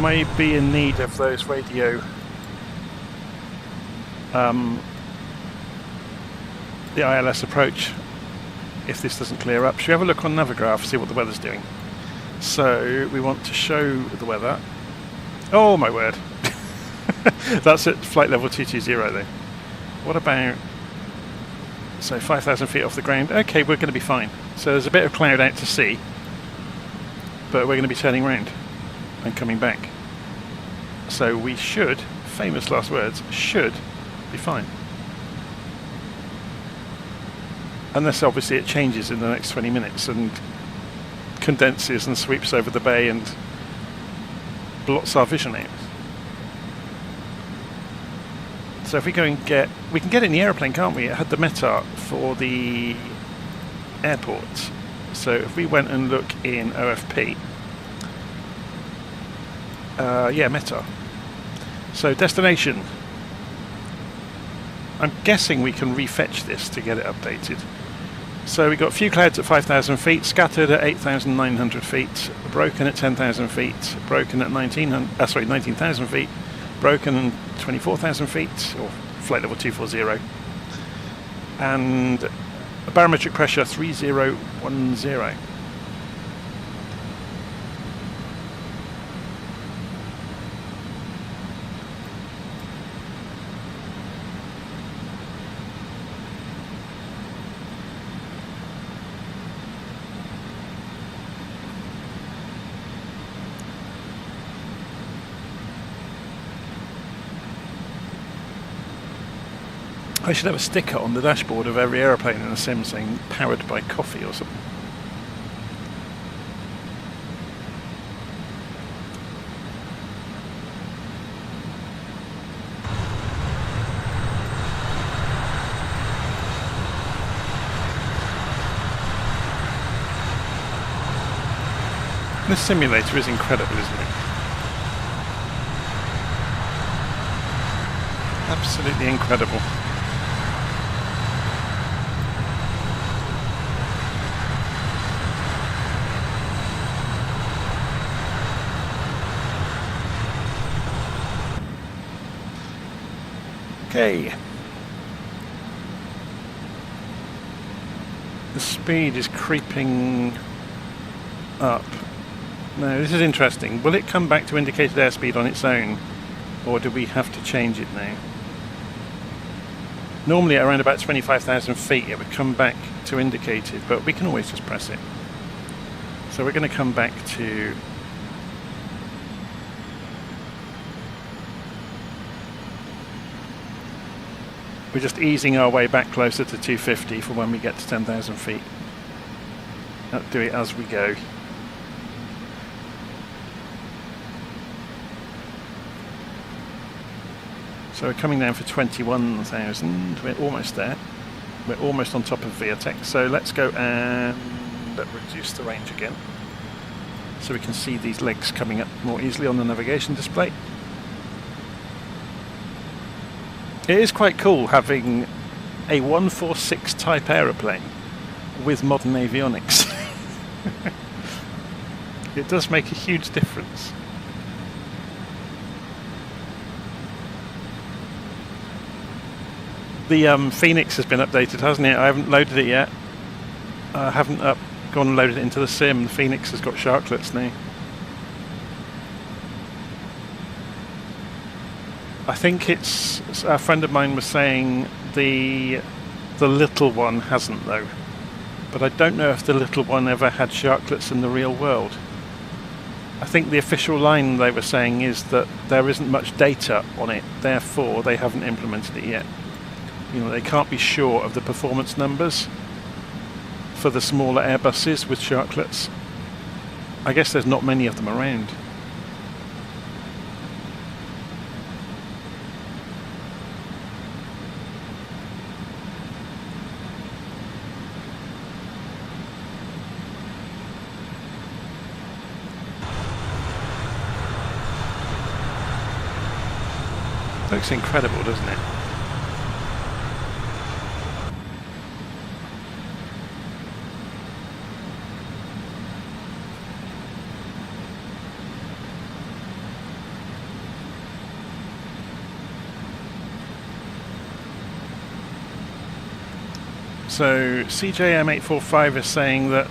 may be in need of those radio the ILS approach if this doesn't clear up. Should we have a look on Navigraph, see what the weather's doing? So we want to show the weather. Oh my word. That's at flight level 220 though. What about, so 5,000 feet off the ground? Okay, we're going to be fine. So there's a bit of cloud out to sea, but we're going to be turning around and coming back. So we should, famous last words, should be fine. Unless obviously it changes in the next 20 minutes and condenses and sweeps over the bay and blots our vision out. So if we go and we can get it in the aeroplane, can't we? It had the METAR for the airport. So if we went and look in OFP, yeah, METAR. So destination. I'm guessing we can refetch this to get it updated. So we got few clouds at 5,000 feet, scattered at 8,900 feet, broken at 10,000 feet, broken at 19,000 feet, broken at 24,000 feet, or flight level 240, and a barometric pressure 3010. I should have a sticker on the dashboard of every aeroplane in the sim saying powered by coffee or something. This simulator is incredible, isn't it? Absolutely incredible. Okay. The speed is creeping up. Now this is interesting. Will it come back to indicated airspeed on its own, or do we have to change it now? Normally at around about 25,000 feet it would come back to indicated, but we can always just press it. So we're going to come back to we're just easing our way back closer to 250 for when we get to 10,000 feet. Do it as we go. So we're coming down for 21,000. We're almost there. We're almost on top of ViaTech. So let's go and reduce the range again, so we can see these legs coming up more easily on the navigation display. It is quite cool having a 146 type aeroplane with modern avionics. It does make a huge difference. The Phoenix has been updated, hasn't it? I haven't loaded it yet. I haven't gone and loaded it into the sim. The Phoenix has got sharklets now. I think it's, a friend of mine was saying the little one hasn't though, but I don't know if the little one ever had sharklets in the real world. I think the official line they were saying is that there isn't much data on it, therefore they haven't implemented it yet. You know, they can't be sure of the performance numbers for the smaller Airbuses with sharklets. I guess there's not many of them around. Looks incredible, doesn't it? So CJM845 is saying that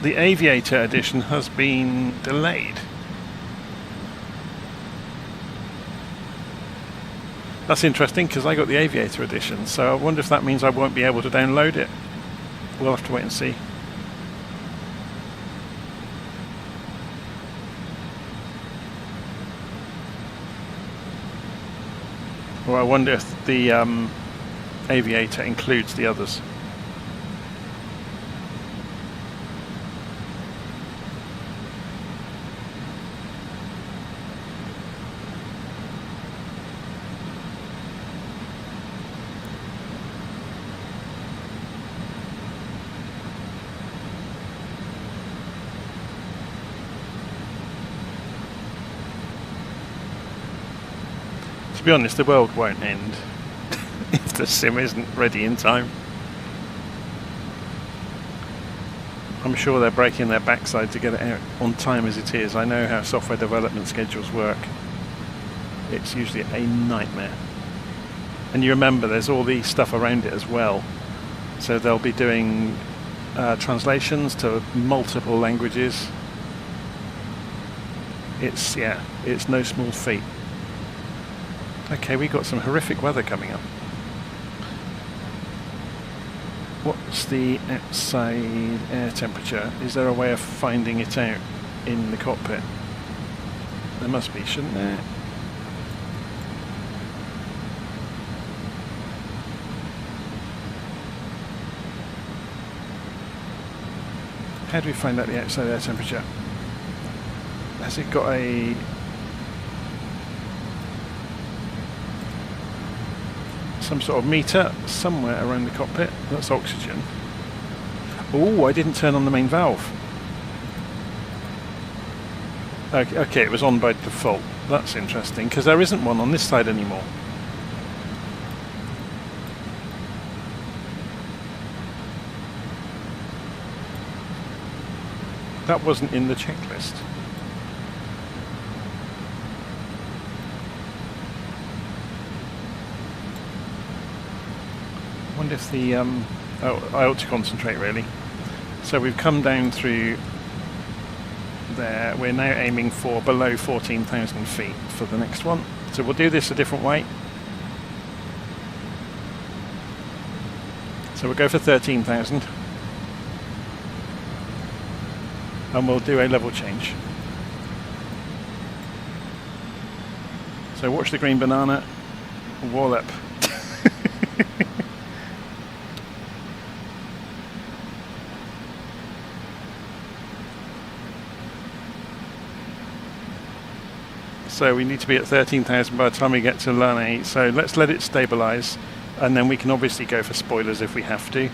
the Aviator edition has been delayed. That's interesting because I got the Aviator edition, so I wonder if that means I won't be able to download it. We'll have to wait and see. Or I wonder if the Aviator includes the others. To be honest, the world won't end if the sim isn't ready in time. I'm sure they're breaking their backside to get it out on time as it is. I know how software development schedules work. It's usually a nightmare. And you remember there's all the stuff around it as well. So they'll be doing translations to multiple languages. It's no small feat. Okay, we got some horrific weather coming up. What's the outside air temperature? Is there a way of finding it out in the cockpit? There must be, shouldn't there? How do we find out the outside air temperature? Has it got a... some sort of meter somewhere around the cockpit? That's oxygen. Oh, I didn't turn on the main valve. Okay, it was on by default. That's interesting, because there isn't one on this side anymore. That wasn't in the checklist. I wonder if the... I ought to concentrate really. So we've come down through there. We're now aiming for below 14,000 feet for the next one. So we'll do this a different way. So we'll go for 13,000. And we'll do a level change. So watch the green banana. Wallop. So we need to be at 13,000 by the time we get to Lane. So let's let it stabilize, and then we can obviously go for spoilers if we have to.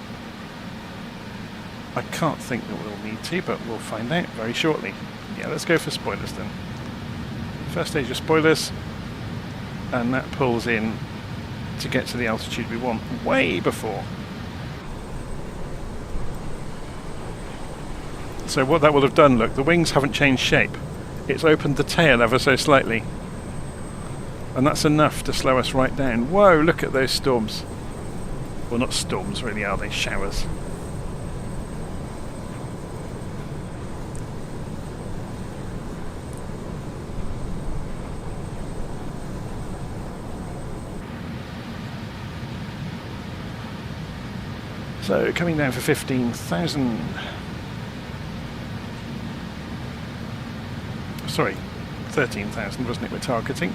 I can't think that we'll need to, but we'll find out very shortly. Yeah, let's go for spoilers then. First stage of spoilers, and that pulls in to get to the altitude we want way before. So what that will have done, look, the wings haven't changed shape. It's opened the tail ever so slightly. And that's enough to slow us right down. Whoa, look at those storms. Well, not storms really, are they? Showers. So coming down for 15,000. Sorry, 13,000 wasn't it we're targeting?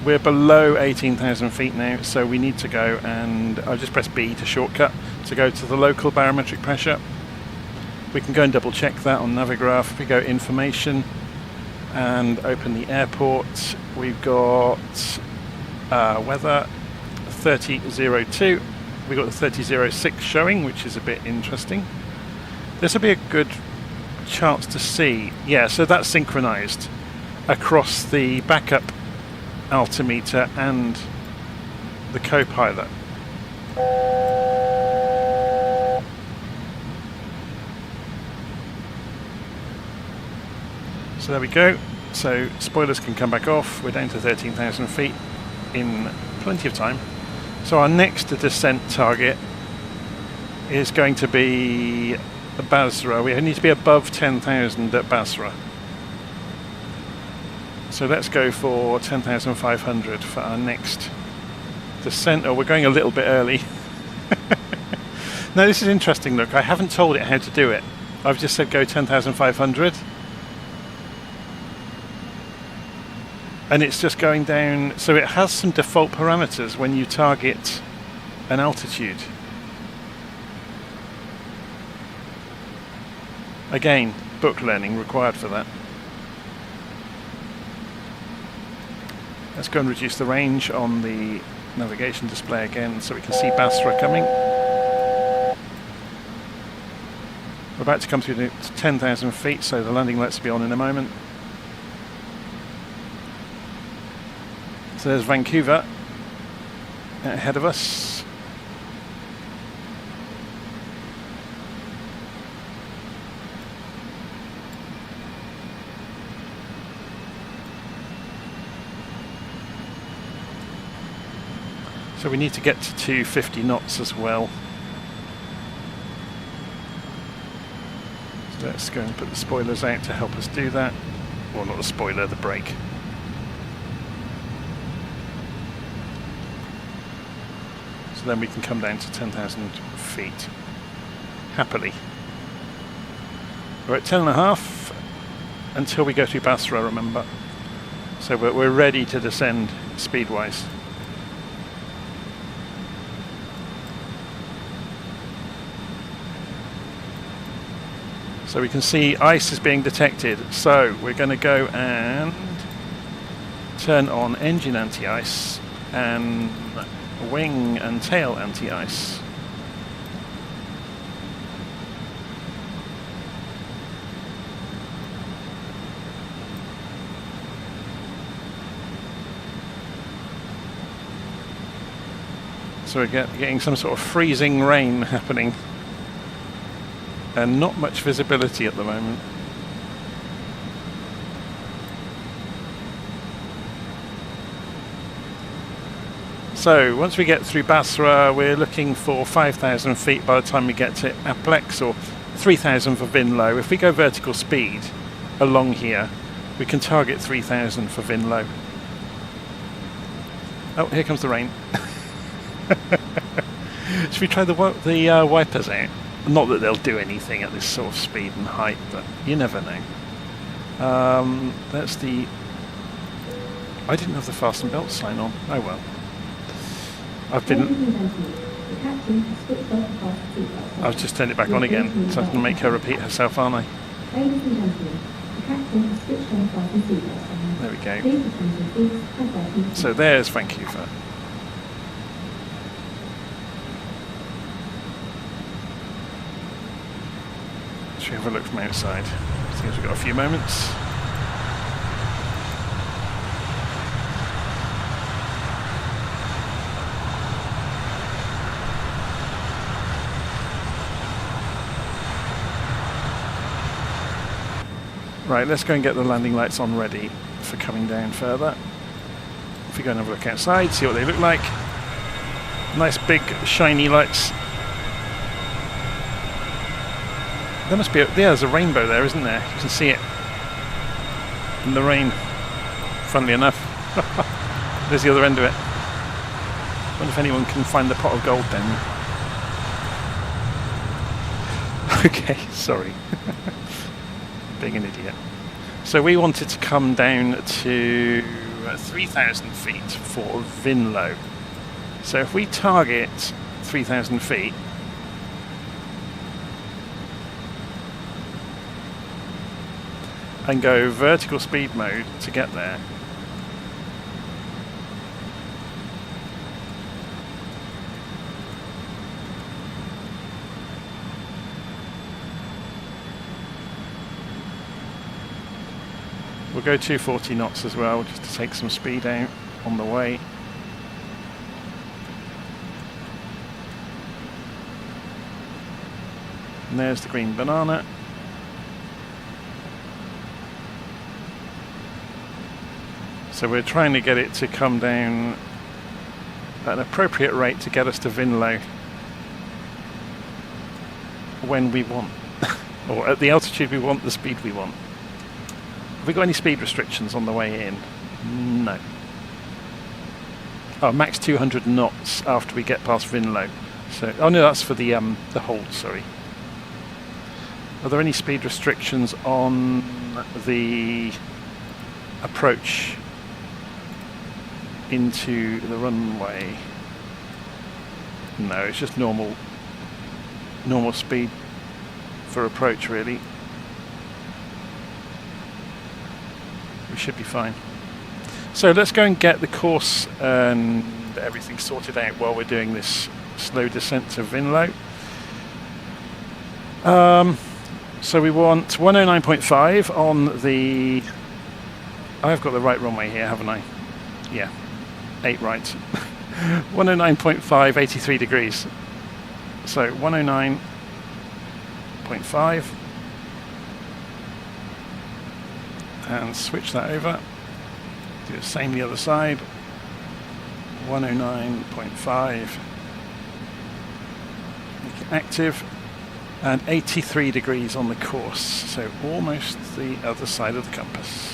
We're below 18,000 feet now, so we need to go, and I'll just press B to shortcut to go to the local barometric pressure. We can go and double check that on Navigraph. If we go information and open the airport, we've got weather 3002. We've got the 3006 showing, which is a bit interesting. This will be a good chance to see. Yeah, so that's synchronized across the backup altimeter and the co-pilot. So there we go. So spoilers can come back off. We're down to 13,000 feet in plenty of time. So our next descent target is going to be Basra. We need to be above 10,000 at Basra. So let's go for 10,500 for our next descent. Oh, we're going a little bit early. Now this is interesting, look, I haven't told it how to do it. I've just said go 10,500. And it's just going down, so it has some default parameters when you target an altitude. Again, book learning required for that. Let's go and reduce the range on the navigation display again so we can see Basra coming. We're about to come through to 10,000 feet, so the landing lights will be on in a moment. So there's Vancouver ahead of us. So we need to get to 250 knots as well. So let's go and put the spoilers out to help us do that. Well, not the spoiler, the brake. So then we can come down to 10,000 feet happily. We're at 10.5 until we go through Basra, remember. So we're ready to descend speed-wise. So we can see ice is being detected. So we're going to go and turn on engine anti-ice and wing and tail anti-ice. So we're getting some sort of freezing rain happening. And not much visibility at the moment. So once we get through Basra, we're looking for 5,000 feet by the time we get to Aplex, or 3,000 for Vinlow. If we go vertical speed along here, we can target 3,000 for Vinlow. Oh, here comes the rain. Should we try the wipers out? Not that they'll do anything at this sort of speed and height, but you never know. That's the... I didn't have the fasten belt sign on. Oh well. I've just turned it back on again, so I can make her repeat herself, aren't I? There we go. So there's Vancouver. Should we have a look from outside? Seems we've got a few moments. Right, let's go and get the landing lights on ready for coming down further. If we go and have a look outside, see what they look like. Nice big shiny lights. There must be there's a rainbow there, isn't there? You can see it in the rain. Funnily enough. There's the other end of it. Wonder if anyone can find the pot of gold down there. Okay, sorry. Being an idiot. So we wanted to come down to 3,000 feet for Vinlow. So if we target 3,000 feet, and go vertical speed mode to get there. We'll go 240 knots as well, just to take some speed out on the way. And there's the green banana. So we're trying to get it to come down at an appropriate rate to get us to Vinlo when we want, or at the altitude we want, the speed we want. Have we got any speed restrictions on the way in? No. Oh, max 200 knots after we get past Vinlo. So, oh no, that's for the hold, sorry. Are there any speed restrictions on the approach into the runway? No, it's just normal speed for approach, really. We should be fine. So let's go and get the course and everything sorted out while we're doing this slow descent to Vinlo. So we want 109.5 on the... I've got the right runway here, haven't I? Yeah, 8 right. 109.5, 83 degrees. So 109.5. And switch that over. Do the same the other side. 109.5. Make it active. And 83 degrees on the course. So almost the other side of the compass.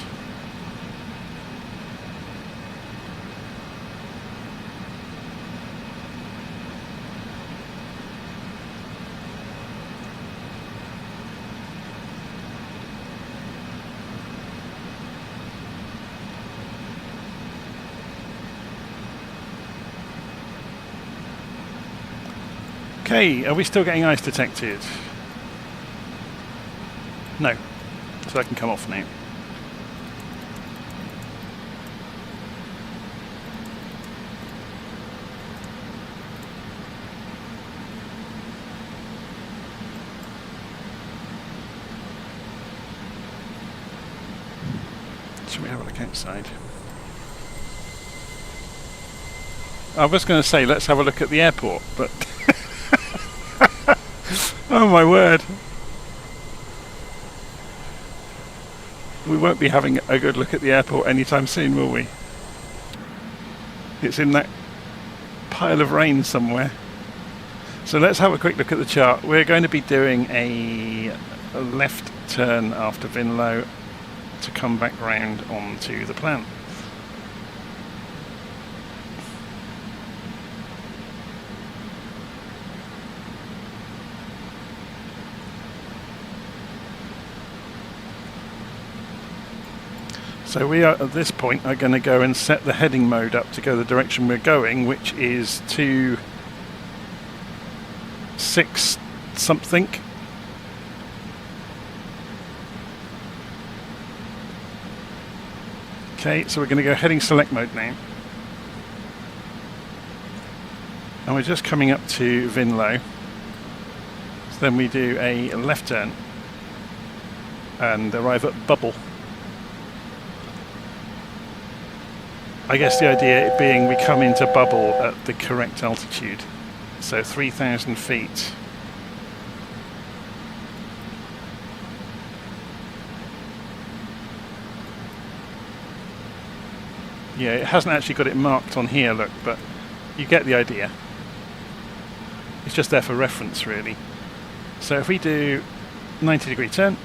Okay, are we still getting ice detected? No, so that can come off now. Should we have a look outside? I was going to say let's have a look at the airport, but oh my word. We won't be having a good look at the airport anytime soon, will we? It's in that pile of rain somewhere. So let's have a quick look at the chart. We're going to be doing a left turn after Vinlo to come back round onto the plan. So we are, at this point, are going to go and set the heading mode up to go the direction we're going, which is to 6 something. Okay, so we're going to go heading select mode now. And we're just coming up to Vinlo. So then we do a left turn and arrive at Bubble. I guess the idea being we come into Bubble at the correct altitude, so 3,000 feet. Yeah, it hasn't actually got it marked on here, look, but you get the idea. It's just there for reference, really. So if we do 90-degree turn,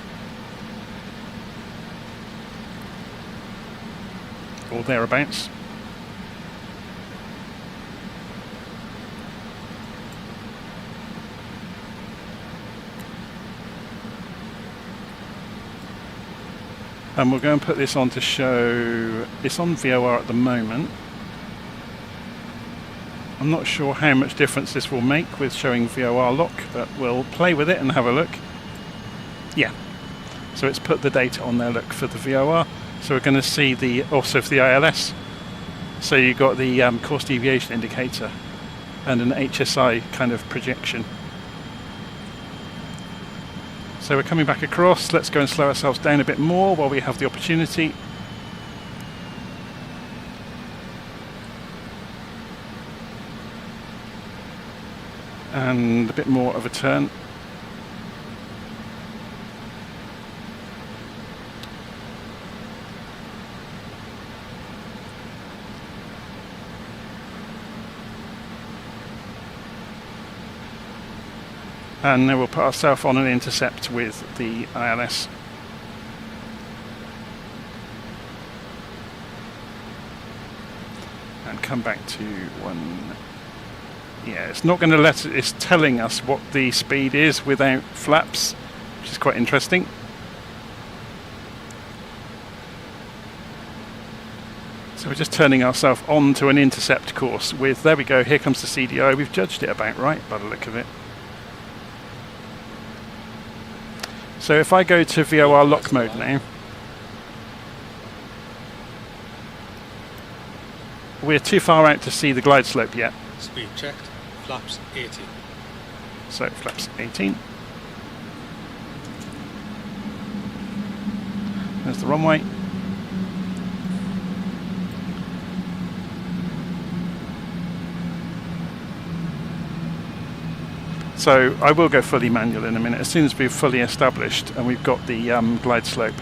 or thereabouts. And we'll go and put this on to show, it's on VOR at the moment. I'm not sure how much difference this will make with showing VOR lock, but we'll play with it and have a look. Yeah, so it's put the data on there, look, for the VOR. So we're going to see the, also for the ILS. So you've got the course deviation indicator and an HSI kind of projection. So we're coming back across. Let's go and slow ourselves down a bit more while we have the opportunity. And a bit more of a turn. And then we'll put ourselves on an intercept with the ILS. And come back to one. Yeah, it's not going to let it, it's telling us what the speed is without flaps, which is quite interesting. So we're just turning ourselves on to an intercept course with, there we go, here comes the CDI. We've judged it about right by the look of it. So if I go to VOR lock mode now, we're too far out to see the glide slope yet. Speed checked. Flaps 18. So flaps 18. There's the runway. So I will go fully manual in a minute, as soon as we've fully established and we've got the glide slope.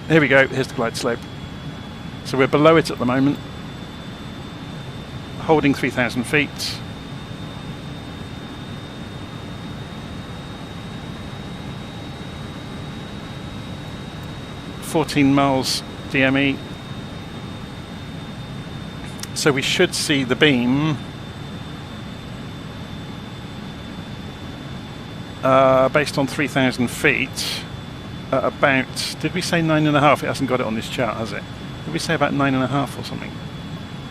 Here we go, here's the glide slope. So we're below it at the moment, holding 3,000 feet. $14 miles DME. So we should see the beam based on 3,000 feet at about, did we say 9.5? It hasn't got it on this chart, has it? Did we say about 9.5 or something?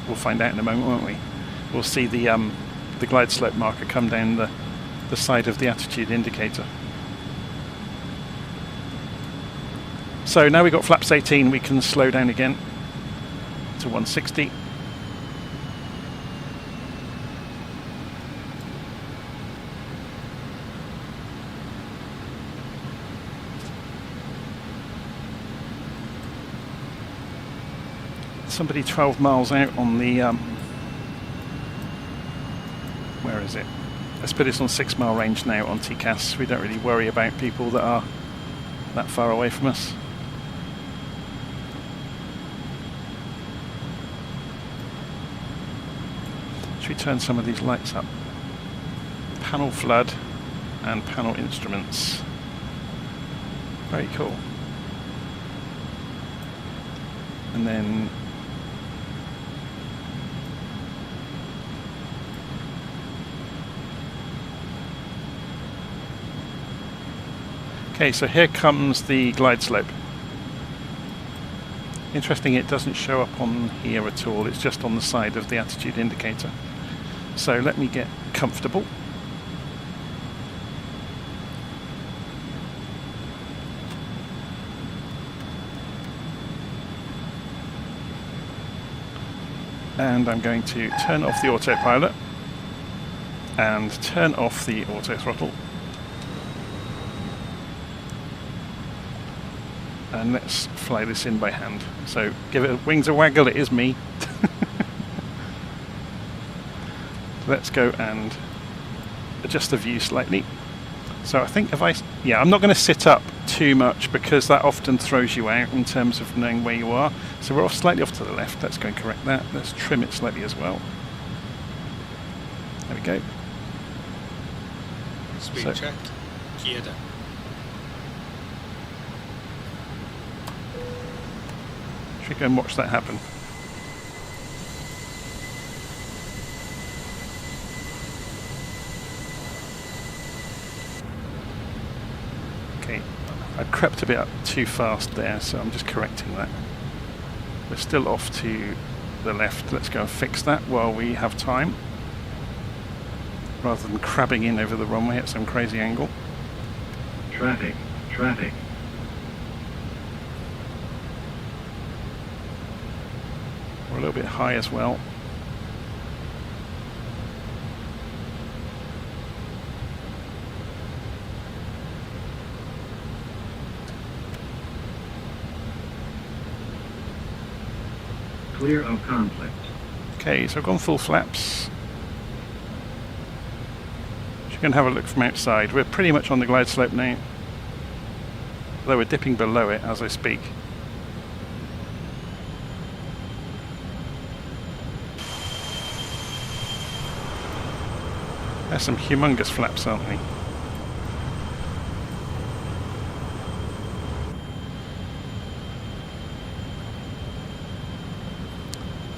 We'll find out in a moment, won't we? We'll see the glide slope marker come down the side of the attitude indicator. So now we've got flaps 18, we can slow down again to 160. Somebody 12 miles out on the where is it? Let's put this on 6 mile range now on TCAS. We don't really worry about people that are that far away from us. Should we turn some of these lights up? Panel flood and panel instruments. Very cool. And then okay, so here comes the glide slope. Interesting, it doesn't show up on here at all, it's just on the side of the attitude indicator. So let me get comfortable. And I'm going to turn off the autopilot and turn off the auto throttle. And let's fly this in by hand. So give it wings a waggle, it is me. Let's go and adjust the view slightly. So I think if I'm not going to sit up too much because that often throws you out in terms of knowing where you are. So we're slightly off to the left. Let's go and correct that. Let's trim it slightly as well. There we go. Speed checked. Gear down. Should we go and watch that happen? Okay, I crept a bit up too fast there, so I'm just correcting that. We're still off to the left. Let's go and fix that while we have time, rather than crabbing in over the runway at some crazy angle. Traffic, traffic. We're a little bit high as well. Clear of conflict. Okay, so I've gone full flaps. Just going to have a look from outside. We're pretty much on the glide slope now, though we're dipping below it as I speak. There's some humongous flaps, aren't they?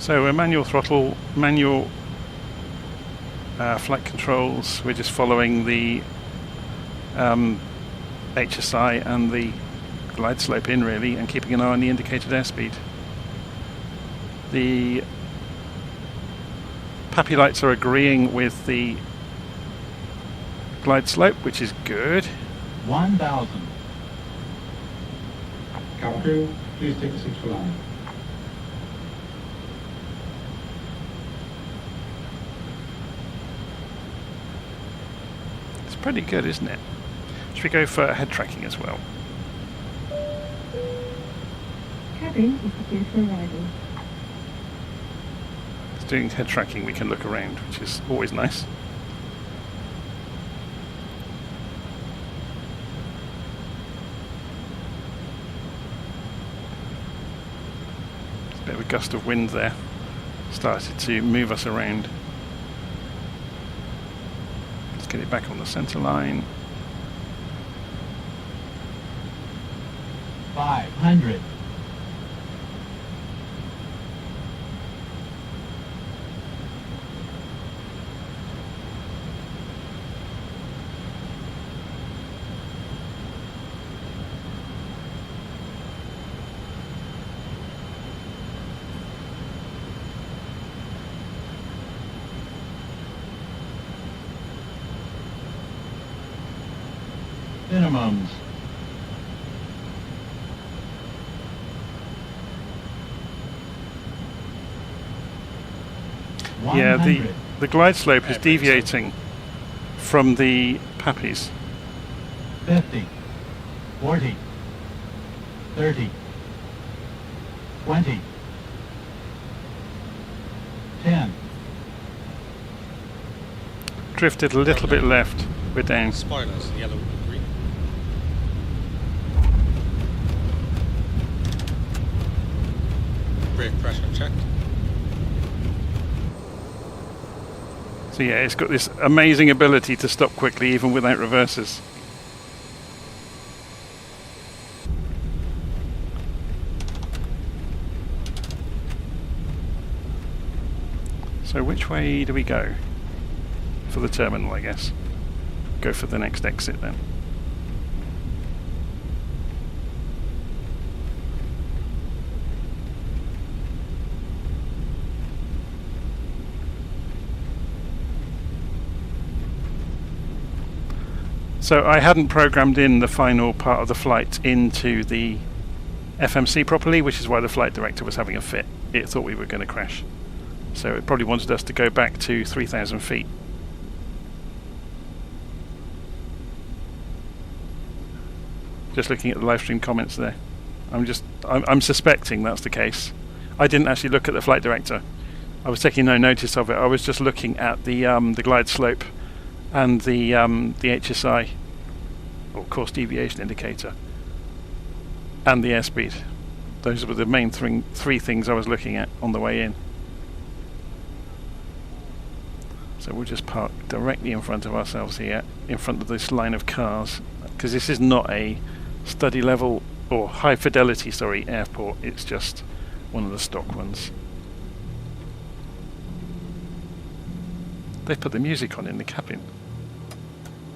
So we're manual throttle, manual flight controls. We're just following the HSI and the glide slope in really, and keeping an eye on the indicated airspeed. The PAPI lights are agreeing with the glide slope, which is good. 1,000. Cabin crew, please take your seats for landing. It's pretty good, isn't it? Should we go for head tracking as well? Cabin is prepared for arrival. Doing head tracking, we can look around, which is always nice. There's a bit of a gust of wind there. Started to move us around. Let's get it back on the centre line. 500. Minimums. Yeah, the glide slope is deviating from the PAPIs. 50, 40, 30, 20, 10. Drifted a little bit left. We're down. Spoilers, yellow and green. Brake pressure checked. So yeah, it's got this amazing ability to stop quickly even without reverses. So which way do we go? For the terminal, I guess. Go for the next exit then. So I hadn't programmed in the final part of the flight into the FMC properly, which is why the flight director was having a fit. It thought we were going to crash. So it probably wanted us to go back to 3,000 feet. Just looking at the live stream comments there. I'm suspecting that's the case. I didn't actually look at the flight director. I was taking no notice of it. I was just looking at the glide slope and the HSI, or course deviation indicator, and the airspeed. Those were the main three things I was looking at on the way in. So we'll just park directly in front of ourselves here, in front of this line of cars, because this is not a study level or high fidelity, airport. It's just one of the stock ones. They put the music on in the cabin.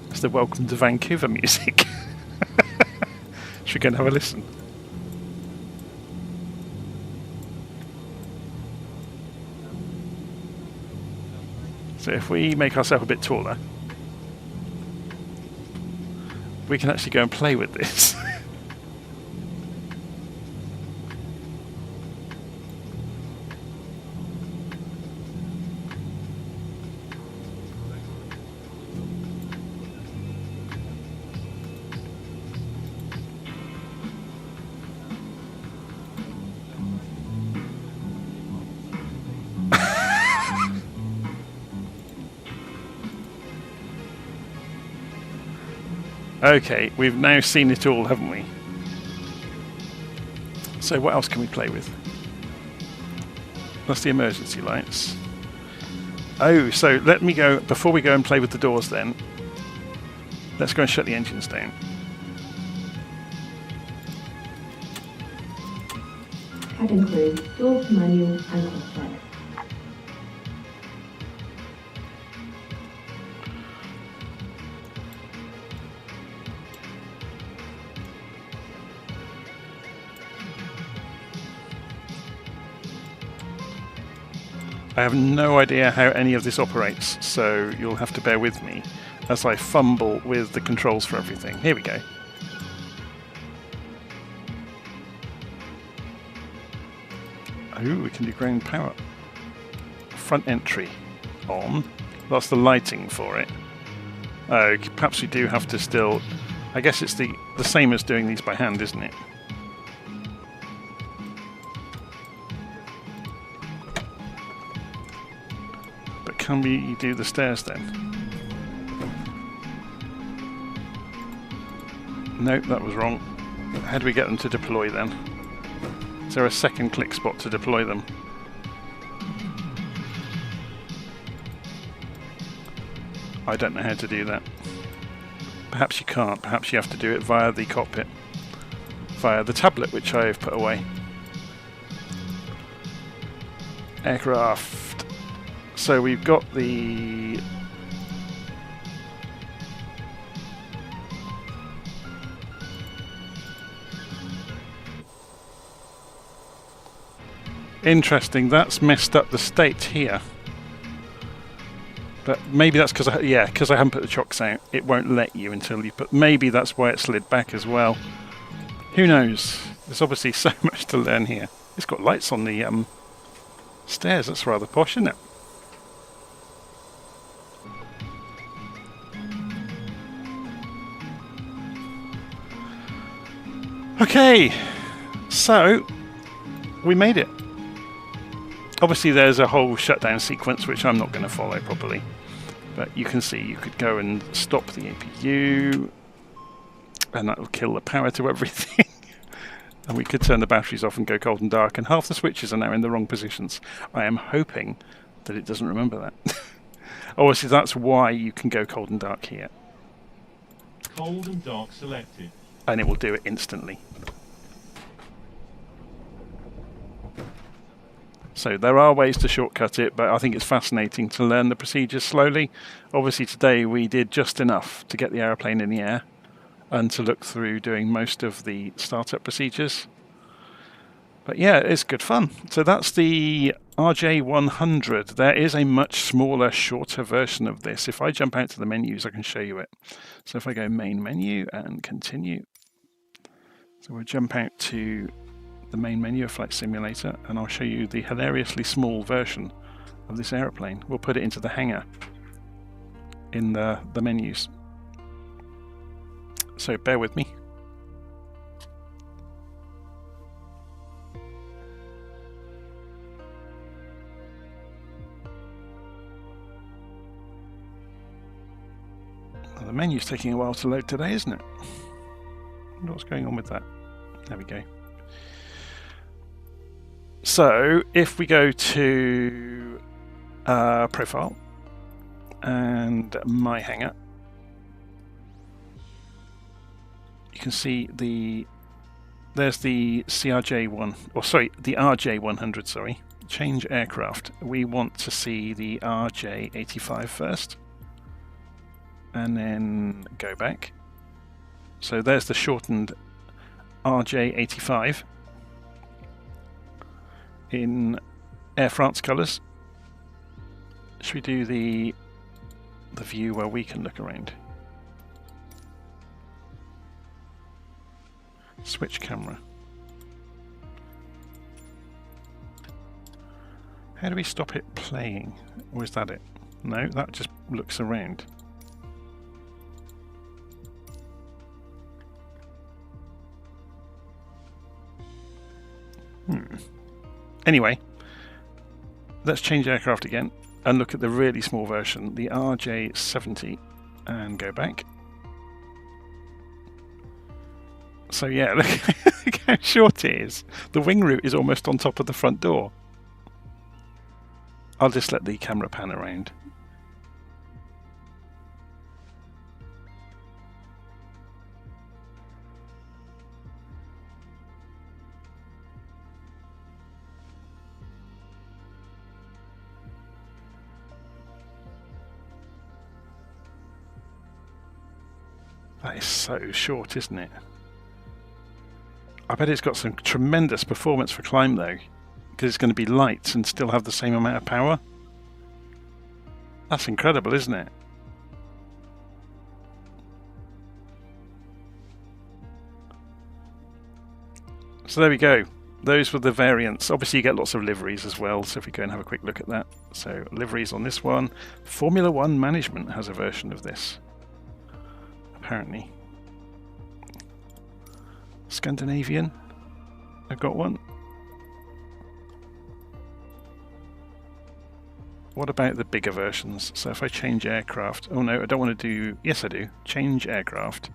It's the Welcome to Vancouver music. Should we go and have a listen? So if we make ourselves a bit taller, we can actually go and play with this. Okay, we've now seen it all, haven't we? So what else can we play with? That's the emergency lights. Oh, so let me go, before we go and play with the doors then, let's go and shut the engines down. cabin crew, doors to manual and cross-check. I have no idea how any of this operates, so you'll have to bear with me as I fumble with the controls for everything. Here we go. Ooh, we can do ground power. Front entry on. That's the lighting for it. Oh, perhaps we do have to still... I guess it's the same as doing these by hand, isn't it? But can we do the stairs then? Nope, that was wrong. How do we get them to deploy then? Is there a second click spot to deploy them? I don't know how to do that. Perhaps you can't. Perhaps you have to do it via the cockpit. Via the tablet, which I've put away. Aircraft. So we've got the... Interesting, that's messed up the state here. But maybe that's because I haven't put the chocks out. It won't let you until you put... Maybe that's why it slid back as well. Who knows? There's obviously so much to learn here. It's got lights on the stairs. That's rather posh, isn't it? Okay, so we made it. Obviously there's a whole shutdown sequence which I'm not going to follow properly, but you can see you could go and stop the APU and that will kill the power to everything. And we could turn the batteries off and go cold and dark, and half the switches are now in the wrong positions. I am hoping that it doesn't remember that. Obviously that's why you can go cold and dark here. Cold and dark selected. And it will do it instantly. So there are ways to shortcut it, but I think it's fascinating to learn the procedures slowly. Obviously today we did just enough to get the aeroplane in the air and to look through doing most of the startup procedures. But yeah, it's good fun. So that's the RJ100. There is a much smaller, shorter version of this. If I jump out to the menus, I can show you it. So if I go main menu and continue. So we'll jump out to the main menu of Flight Simulator, and I'll show you the hilariously small version of this aeroplane. We'll put it into the hangar in the menus. So bear with me. Well, the menu's taking a while to load today, isn't it? I wonder what's going on with that. There we go. So if we go to Profile and My Hangar, you can see there's the CRJ1, or sorry, the RJ100, sorry. Change aircraft. We want to see the RJ85 first, and then go back. So there's the shortened RJ85 in Air France colours. Should we do the view where we can look around? Switch camera. How do we stop it playing? Or is that it? No, that just looks around. Anyway, let's change aircraft again and look at the really small version, the RJ70, and go back. So yeah, look how short it is. The wing root is almost on top of the front door. I'll just let the camera pan around. That is so short, isn't it? I bet it's got some tremendous performance for climb though, because it's going to be light and still have the same amount of power. That's incredible, isn't it? So there we go. Those were the variants. Obviously you get lots of liveries as well, so if we go and have a quick look at that. So liveries on this one. Formula One Management has a version of this, apparently. Scandinavian, I've got one. What about the bigger versions? So if I change aircraft, oh no, I don't want to do, yes I do, change aircraft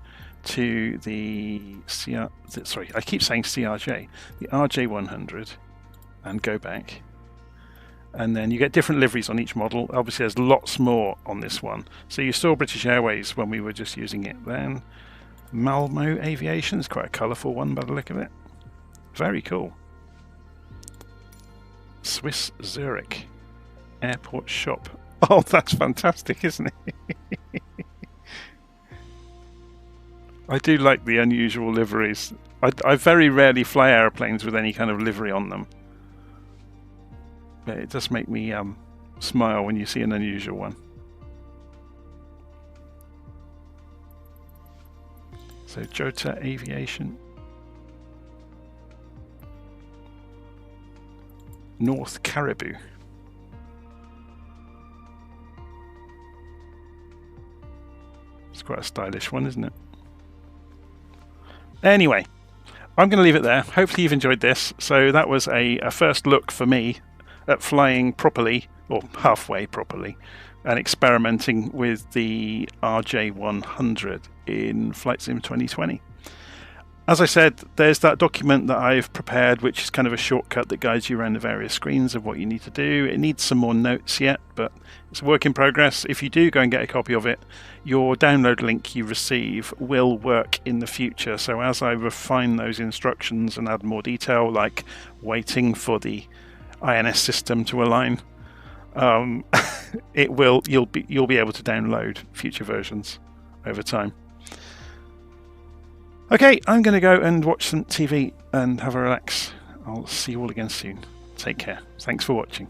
to the sorry, I keep saying CRJ, the RJ100, and go back. And then you get different liveries on each model. Obviously there's lots more on this one. So you saw British Airways when we were just using it then. Malmo Aviation is quite a colourful one by the look of it. Very cool. Swiss Zurich Airport Shop. Oh, that's fantastic, isn't it? I do like the unusual liveries. I very rarely fly airplanes with any kind of livery on them. But it does make me smile when you see an unusual one. So Jota Aviation. North Caribou. It's quite a stylish one, isn't it? Anyway, I'm going to leave it there. Hopefully you've enjoyed this. So that was a first look for me at flying properly, or halfway properly, and experimenting with the RJ100 in Flight Sim 2020. As I said, there's that document that I've prepared, which is kind of a shortcut that guides you around the various screens of what you need to do. It needs some more notes yet, but it's a work in progress. If you do go and get a copy of it, your download link you receive will work in the future. So as I refine those instructions and add more detail, like waiting for the INS system to align, you'll be able to download future versions over time. Okay, I'm going to go and watch some TV and have a relax. I'll see you all again soon. Take care. Thanks for watching.